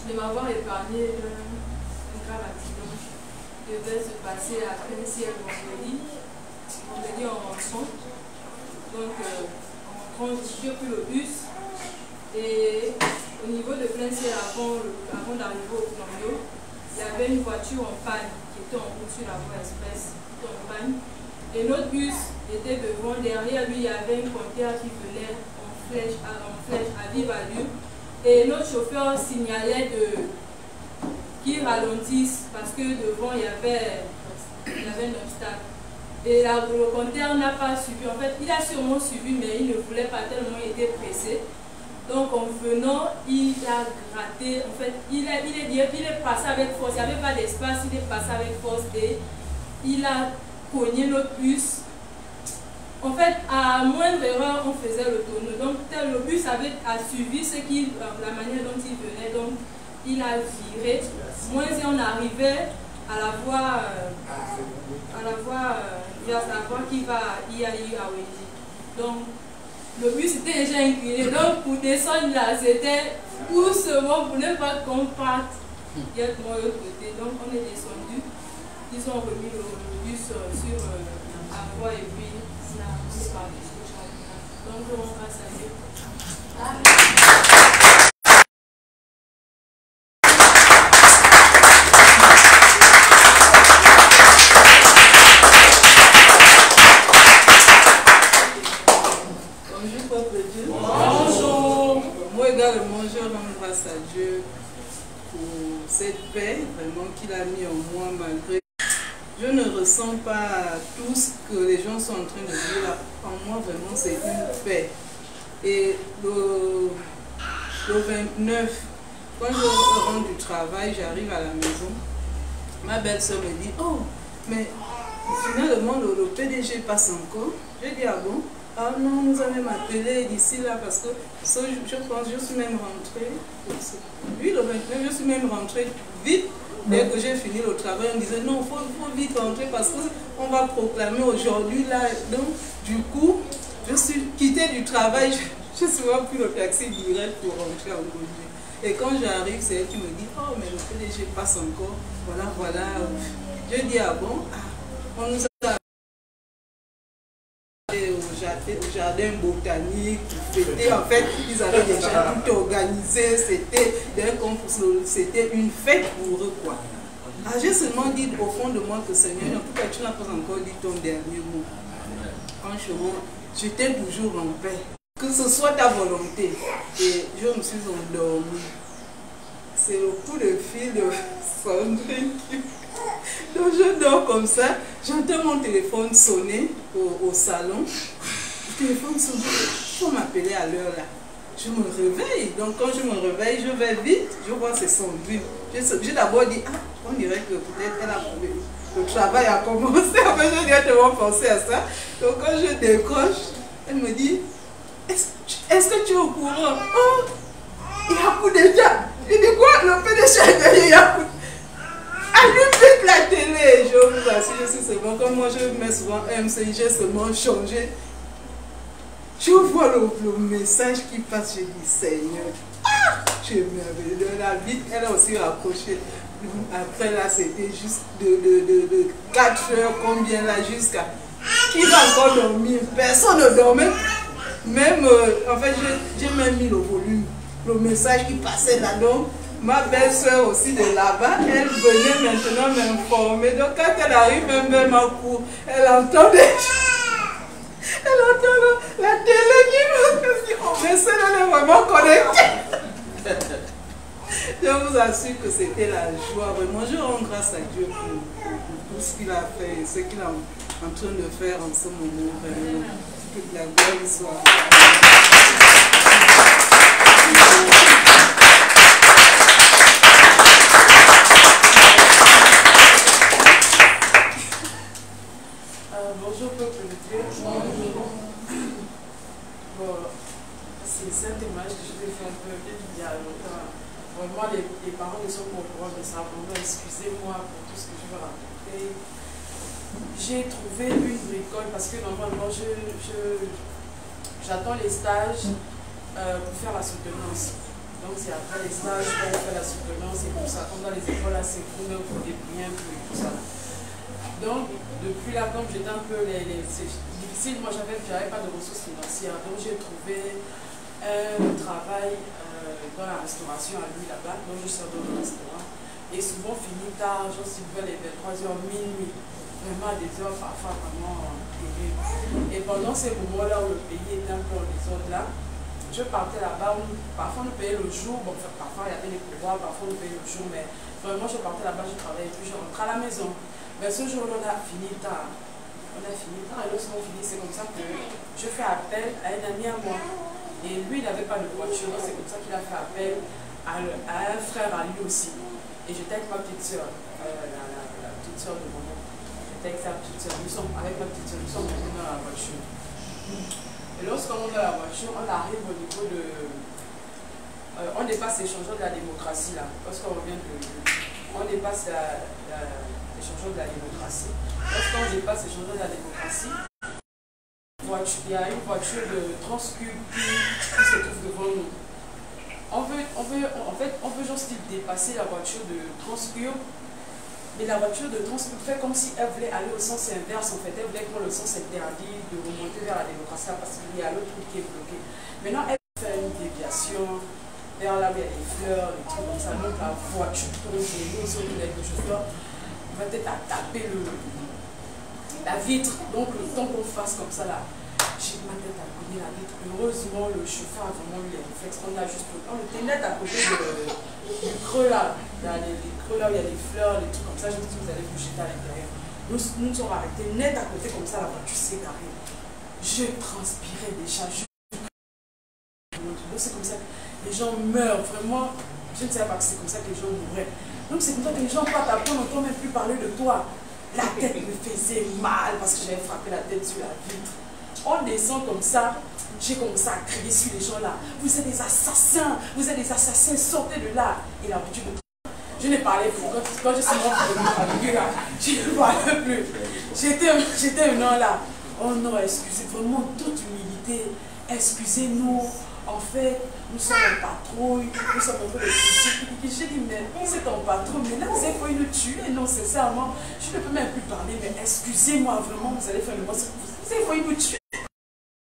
de m'avoir épargné d'un grave accident qui devait se passer à Plein-Ciel vendredi en rentrant. Donc en rentrant, j'ai pris le bus et au niveau de Plein-Ciel avant d'arriver au Flambeau, il y avait une voiture en panne qui était en route sur la voie express, en panne. Et notre bus était devant, derrière lui il y avait une conteneur qui venait en flèche à vive allure. Et notre chauffeur signalait qu'il ralentisse parce que devant il y avait un obstacle. Et le conteneur n'a pas suivi. En fait, il a sûrement suivi, mais il ne voulait pas tellement, il était pressé. Donc en venant, il a gratté. En fait, il est passé avec force. Il n'y avait pas d'espace, il est passé avec force et il a cogné notre bus. En fait, à moindre erreur, on faisait le tonneau. Donc, le bus a suivi la manière dont il venait. Donc, il a viré. Moins et on arrivait à la voie qui va à IAI à Wendy. Donc, le bus était déjà incliné. Donc, pour descendre là, c'était doucement pour ne pas qu'on parte directement de l'autre côté. Donc, on est descendu. Ils ont remis le bus sur la voie et puis là, on est parti sur le championnat. Donc, on passe à Dieu. Bonjour, peuple de Dieu. Bonjour. Moi également, je rends grâce à Dieu pour cette paix vraiment qu'il a mis en moi malgré. Je ne ressens pas tout ce que les gens sont en train de dire. En moi, vraiment, c'est une paix. Et le 29, quand je rentre du travail, j'arrive à la maison. Ma belle-sœur me dit, oh, mais finalement, le PDG passe encore. Je dis, ah bon? Ah non, nous avons appelé d'ici là parce que je pense que je suis même rentrée. Oui, le 29, je suis même rentrée vite. Dès que j'ai fini le travail, on disait non, il faut vite rentrer parce qu'on va proclamer aujourd'hui là. Donc, du coup, je suis quittée du travail. Je suis souvent pris le taxi direct pour rentrer en Colombie. Et quand j'arrive, c'est elle qui me dit, oh, mais le PDG passe encore. Voilà, voilà. Je dis, ah bon, on nous a au jardin botanique, fêter. En fait, ils avaient déjà tout organisé, c'était une fête pour eux, quoi. Ah, j'ai seulement dit au fond de moi que Seigneur, en tout cas, tu n'as pas encore dit ton dernier mot. Franchement, j'étais toujours en paix. Que ce soit ta volonté. Et je me suis endormie. C'est le coup de fil de Sandrine qui... Donc je dors comme ça, j'entends mon téléphone sonner au salon. Le téléphone sonne, il faut m'appeler à l'heure là. Je me réveille, donc quand je me réveille, je vais vite, je vois c'est Sandrine. J'ai d'abord dit, ah, on dirait que peut-être elle a trouvé. Le travail a commencé, après j'ai directement pensé à ça. Donc quand je décroche, elle me dit, est-ce que tu es au courant? Oh, il y a coup déjà. Je dis quoi? Le PDG a gagné, il y a coup. Allume vite la télé, je vous assure. si je suis seulement, comme moi je mets souvent MC, j'ai seulement changé. Je vois le message qui passe, je dis Seigneur, je me réveille. La vie, elle a aussi rapproché. Après là, c'était juste de 4 heures, combien là, jusqu'à. Qui va encore dormir? Personne ne dormait. Même, en fait, j'ai même mis le volume, le message qui passait là-dedans. Ma belle-soeur aussi de là-bas, elle venait maintenant m'informer. Donc quand elle arrive même vers ma cour, elle entend la télé qui me dit, oh, mais ça, elle est vraiment connectée. Je vous assure que c'était la joie. Vraiment, je rends grâce à Dieu pour tout ce qu'il a fait et ce qu'il est en train de faire en ce moment. Vraiment, que la gloire soit. Bonjour peuple de Dieu. Bon, c'est un témoignage que je vais faire un peu il y a longtemps. Vraiment, les parents ne sont pas au courant de ça. Vraiment, excusez-moi pour tout ce que je vais raconter. J'ai trouvé une bricole parce que normalement, j'attends les stages pour faire la soutenance. Donc, c'est après les stages qu'on fait la soutenance et comme ça. Comme dans les écoles, là, c'est pour nous débrouiller un peu et tout ça. Donc, depuis là, comme j'étais un peu c'est difficile, moi, j'avais pas de ressources financières. Donc, j'ai trouvé un travail dans la restauration à lui là-bas. Donc, je sors dans le restaurant. Et souvent, fini tard, genre, si vous voulez, les 23h, minuit. Vraiment, des heures parfois vraiment terribles. Et pendant ces moments-là où le pays était un peu en désordre là, je partais là-bas, parfois on nous payait le jour, bon, parfois il y avait des pouvoirs, parfois on nous payait le jour, mais vraiment je partais là-bas, je travaillais, puis je rentrais à la maison. Mais ce jour-là, on a fini tard. On a fini tard, et lorsqu'on finit, c'est comme ça que je fais appel à un ami à moi. Et lui, il n'avait pas de voiture, donc c'est comme ça qu'il a fait appel à un frère à lui aussi. Et j'étais avec ma petite soeur, la petite soeur de mon oncle. J'étais avec sa petite soeur, avec ma petite soeur, nous sommes montés dans la voiture. Et lorsqu'on monte dans la voiture, on arrive au niveau de... on dépasse l'échangeur de la démocratie là, parce qu'on revient on dépasse l'échangeur de la démocratie. Lorsqu'on dépasse l'échangeur de la démocratie, il y a une voiture de Transcube qui se trouve devant nous. On veut juste dépasser la voiture de Transcube, mais la voiture de Transcube fait comme si elle voulait aller au sens inverse. En fait, elle voulait prendre le sens interdit de remonter vers la démocratie parce qu'il y a l'autre truc qui est bloqué. Maintenant, elle fait une déviation vers là où il y a des fleurs, des trucs comme ça. Donc la voiture tombe et nous, sur le chauffeur, va peut-être à taper la vitre. Donc le temps qu'on fasse comme ça là, j'ai ma tête à cogner la vitre. Heureusement, le chauffeur a vraiment eu les réflexes. On était net à côté du creux là. Les creux là où il y a des fleurs, des trucs comme ça. Je me dis, vous allez vous jeter à l'intérieur. Nous nous sommes arrêtés net à côté comme ça, la voiture s'est garée. Je transpirais déjà. C'est comme ça que les gens meurent. Vraiment, je ne savais pas que c'est comme ça que les gens mourraient. Donc c'est comme ça que les gens partent après, on n'entend même plus parler de toi. La tête me faisait mal parce que j'avais frappé la tête sur la vitre. On descend comme ça, j'ai commencé à crier sur les gens là. Vous êtes des assassins, sortez de là. Et la voiture je n'ai parlé plus. Quand je suis rentrée de ma figure là, je ne parlais plus. J'étais maintenant là. Oh non, excusez, vraiment toute humilité. Excusez-nous. En fait, nous sommes en patrouille, nous sommes en train de toucher. J'ai dit, mais c'est ton patron, mais là vous avez failli nous tuer. Non, sincèrement, je ne peux même plus parler, mais excusez-moi vraiment, vous allez faire le bon. Vous avez failli nous tuer.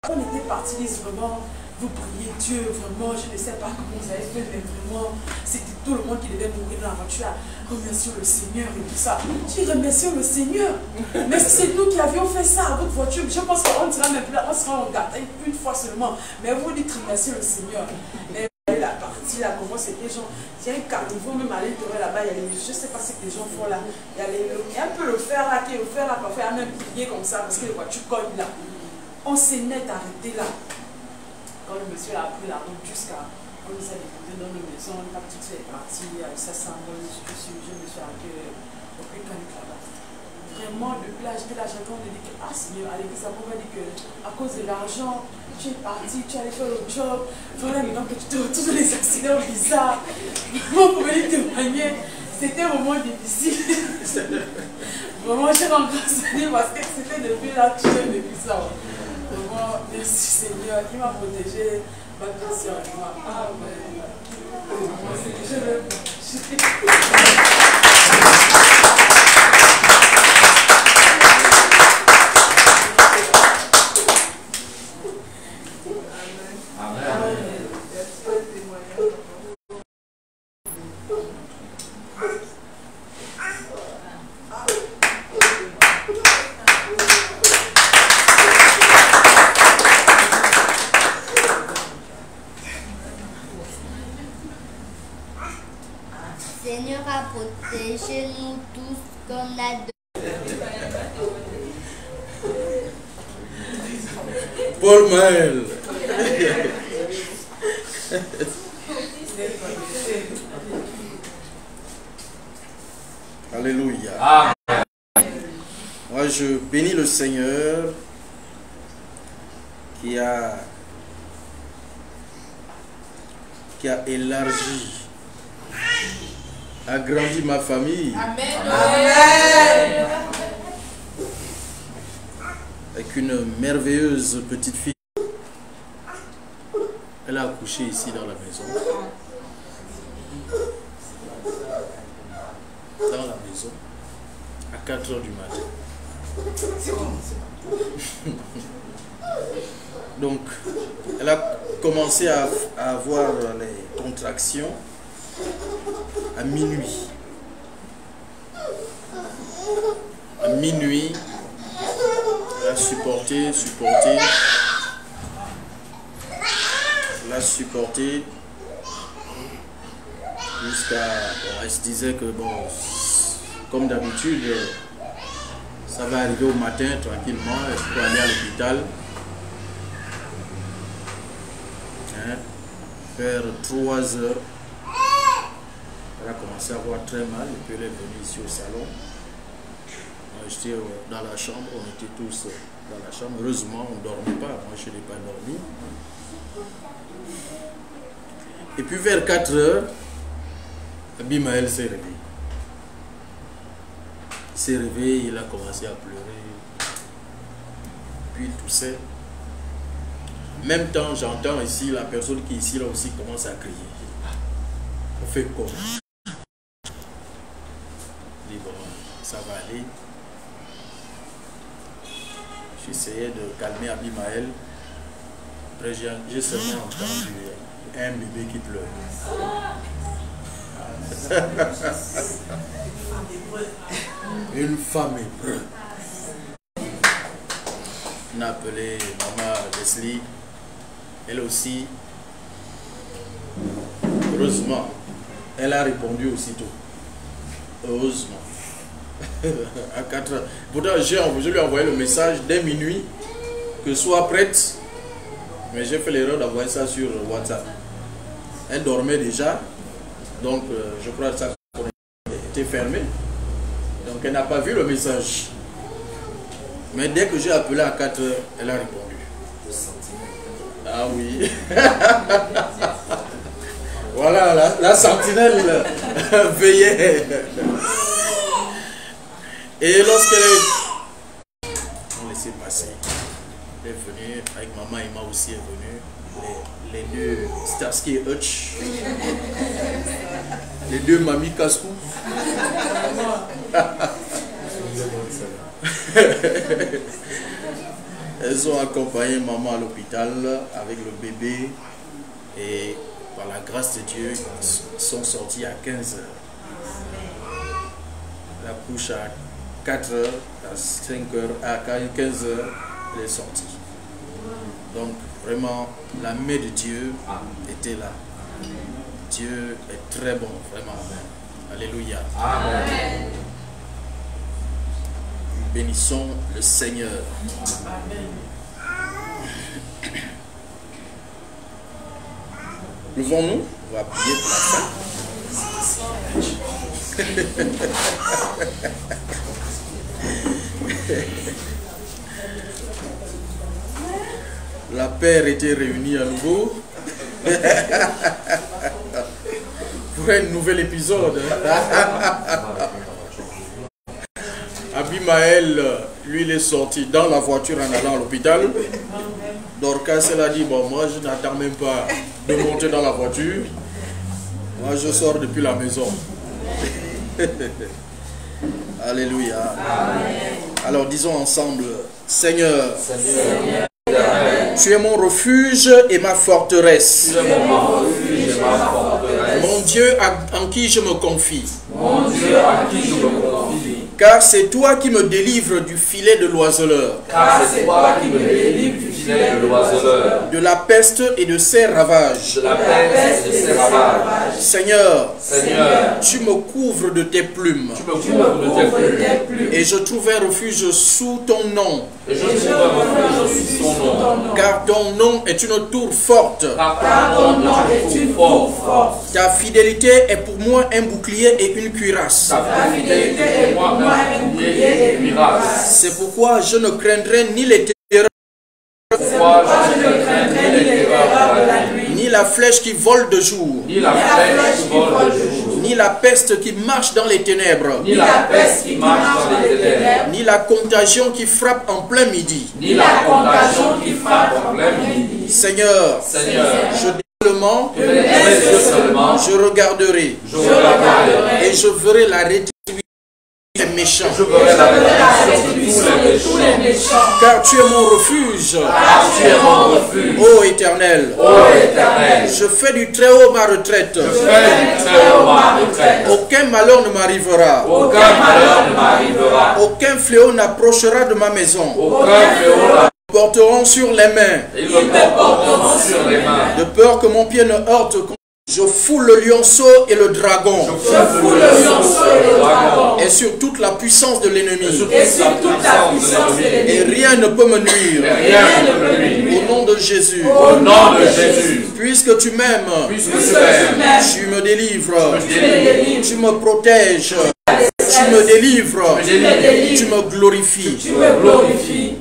On était partis, vraiment, vous priez Dieu, vraiment, je ne sais pas comment vous avez fait, mais vraiment, c'était tout le monde qui devait mourir dans la voiture. Remercions le Seigneur et tout ça. J'ai remercié le Seigneur. Mais c'est nous qui avions fait ça à votre voiture. Je pense qu'on ne sera même plus là, on sera en gâteau une fois seulement. Mais vous dites remercier le Seigneur. Mais la partie là, comment c'était genre, il y a un carnivore même à l'intérieur là-bas, il y a les, je ne sais pas ce que les gens font là. Il y a un peu le fer là, qui est le fer là, parfois il y a même plié comme ça parce que les voitures cognent là. On s'est net arrêté là. Quand le monsieur a pris la route jusqu'à. On nous a déposé dans nos maisons, la petite fille est partie, ça s'envole, je me suis arrêté au Pécanique là-bas. Vraiment, depuis là, j'étais là, j'entends, on dit que, ah Seigneur, à l'église, ça m'a dit que, à cause de l'argent, tu es parti, tu es allé faire le job, voilà, maintenant que tu te retrouves dans les accidents bizarres, vraiment, pour venir témoigner, c'était un moment difficile. Vraiment, j'ai encore soigné parce que c'était depuis là que j'ai vécu ça. Vraiment, merci Seigneur, qui m'a protégé, ma petite soeur et moi. Ah, ben, je vais Seigneur a protégé nous tous comme la Paul Maël. Alléluia. Amen. Moi, je bénis le Seigneur qui a élargi, agrandi ma famille. Amen. Amen. Avec une merveilleuse petite fille. Elle a accouché ici dans la maison. Dans la maison. À 4 h du matin. Donc, elle a commencé à avoir les contractions à minuit. À minuit, elle a supporté. Elle a supporté jusqu'à... Bon, elle se disait que, bon, comme d'habitude, ça va arriver au matin tranquillement, elle peut aller à l'hôpital. Hein, vers 3 heures, elle a commencé à avoir très mal et puis elle est venue ici au salon. J'étais dans la chambre, on était tous dans la chambre. Heureusement, on ne dormait pas, moi je n'ai pas dormi. Et puis vers 4 heures, Abimaël s'est réveillé. Il s'est réveillé, il a commencé à pleurer. Puis il toussait. En même temps, j'entends ici la personne qui est ici là aussi commence à crier. On fait quoi? Je dis bon, ça va aller. J'essayais de calmer Abimaël. Après, j'ai seulement entendu un bébé qui pleure. Une femme épreuve. On a appelé maman Leslie. Elle aussi, heureusement, elle a répondu aussitôt. Heureusement. À 4 heures. Pourtant, je lui ai envoyé le message dès minuit que soit prête. Mais j'ai fait l'erreur d'envoyer ça sur WhatsApp. Elle dormait déjà. Donc, je crois que ça était fermé. Donc, elle n'a pas vu le message. Mais dès que j'ai appelé à 4 heures, elle a répondu. Ah oui. Voilà, la sentinelle veillait. Et lorsqu'elle est... On laissait passer. Elle est venue, avec maman et moi aussi est venue. Les deux Starsky et Hutch. Les deux mamies casse-cou. Elles ont accompagné maman à l'hôpital avec le bébé. Et par la grâce de Dieu, ils sont sortis à 15 heures. La couche à 4 heures, à 5 heures, à 15 heures, elle est sortie. Donc vraiment, la main de Dieu était là. Dieu est très bon, vraiment. Alléluia. Amen. Bénissons le Seigneur. Amen. Levons-nous, on va prier pour la fin. La paire était réunie à nouveau pour un nouvel épisode. Maël, lui, il est sorti dans la voiture en allant à l'hôpital. Dorcas, elle a dit, bon, moi, je n'attends même pas de monter dans la voiture. Moi, je sors depuis la maison. Alléluia. Amen. Alors, disons ensemble, Seigneur, tu es mon refuge et ma forteresse. Tu es mon refuge et ma forteresse. Mon Dieu en qui je me confie. Mon Dieu en qui je me confie. Car c'est toi qui me délivres du filet de l'oiseleur. Car c'est toi qui me délivres du filet de l'oiseleur. De la peste et de ses ravages. De la peste et de ses ravages. Seigneur, Seigneur, tu me couvres de tes plumes. tu me couvres de tes plumes. Et je trouve un refuge sous ton nom. Et je trouve un refuge sous ton nom. Car ton nom est une tour forte. Car ton nom est une tour forte. Ta fidélité est pour moi un bouclier et une cuirasse. Ta fidélité est pour moi un bouclier et une cuirasse. C'est pourquoi je ne craindrai ni les terreurs, Pourquoi je ne craindrai ni les terreurs de la nuit, ni la flèche qui vole de jour, ni la flèche qui vole de jour, ni la peste qui marche dans les ténèbres, ni la peste qui marche dans les ténèbres, ni la contagion qui frappe en plein midi. ni la contagion qui frappe en plein midi. Seigneur, Seigneur, je seulement, de mes yeux seulement, je regarderai je regarderai et je verrai la rétribution des méchants. je verrai la rétribution de tous les méchants. Car tu es mon refuge, Car tu es mon refuge, ô Éternel. ô Éternel. Je fais du très haut ma retraite. Je fais du très haut ma retraite. Aucun malheur ne m'arrivera. Aucun malheur ne m'arrivera. Aucun fléau n'approchera de ma maison. Aucun fléau Ils me porteront sur les mains, ils me porteront sur les mains. de peur que mon pied ne heurte. Je fous le lionceau et le dragon, Je fous le lionceau et le dragon. et sur toute la puissance de l'ennemi. Et sur toute la puissance de Et l'ennemi. rien ne peut me nuire. Rien ne peut me nuire. Au nom de Jésus. Au nom de Jésus. Puisque tu m'aimes, Puisque tu m'aimes, tu me délivres, tu me délivres, tu me protèges, tu me délivres, tu me délivres, tu me glorifies. tu me glorifies.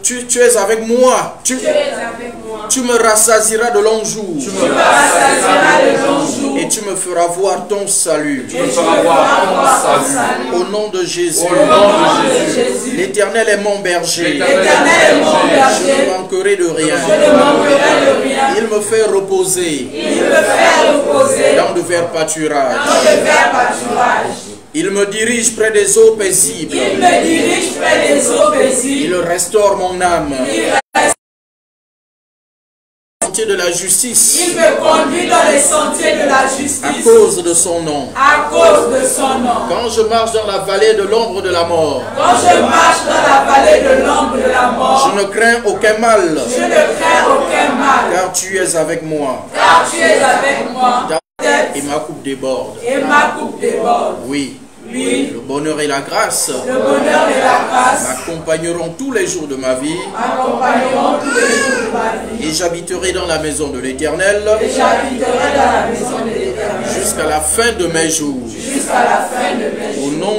Tu es avec moi. Tu es avec moi. Tu me rassasieras de longs jours. Tu me rassasieras de longs jours. Et tu me feras voir ton salut. Tu me feras voir ton salut. Au nom de Jésus. Au nom de Jésus. L'Éternel est mon berger. L'Éternel est mon Je berger. ne manquerai de rien. Je ne manquerai de rien. Il me fait reposer Il me fait reposer dans de verts pâturages. dans le vert pâturage. Il me dirige près des eaux paisibles. Il me dirige près des eaux paisibles. Il restaure mon âme. Il Sentier de la justice me conduit dans les sentiers de la à justice cause de son nom. à cause de son nom. Quand je marche dans la vallée de l'ombre de la mort, Quand je marche dans la vallée de l'ombre de la mort, je ne crains aucun mal, je ne crains aucun mal, car tu es avec moi. car tu es avec moi. Et ma coupe déborde. Et ma coupe déborde. Oui, Oui, le bonheur et la grâce le bonheur et la grâce m'accompagneront tous les jours de ma vie, accompagneront tous les jours de ma vie. et j'habiterai dans la maison de l'Éternel Et j'habiterai dans la maison de l'Éternel jusqu'à la fin de mes jours. jusqu'à la fin de mes jours. Au nom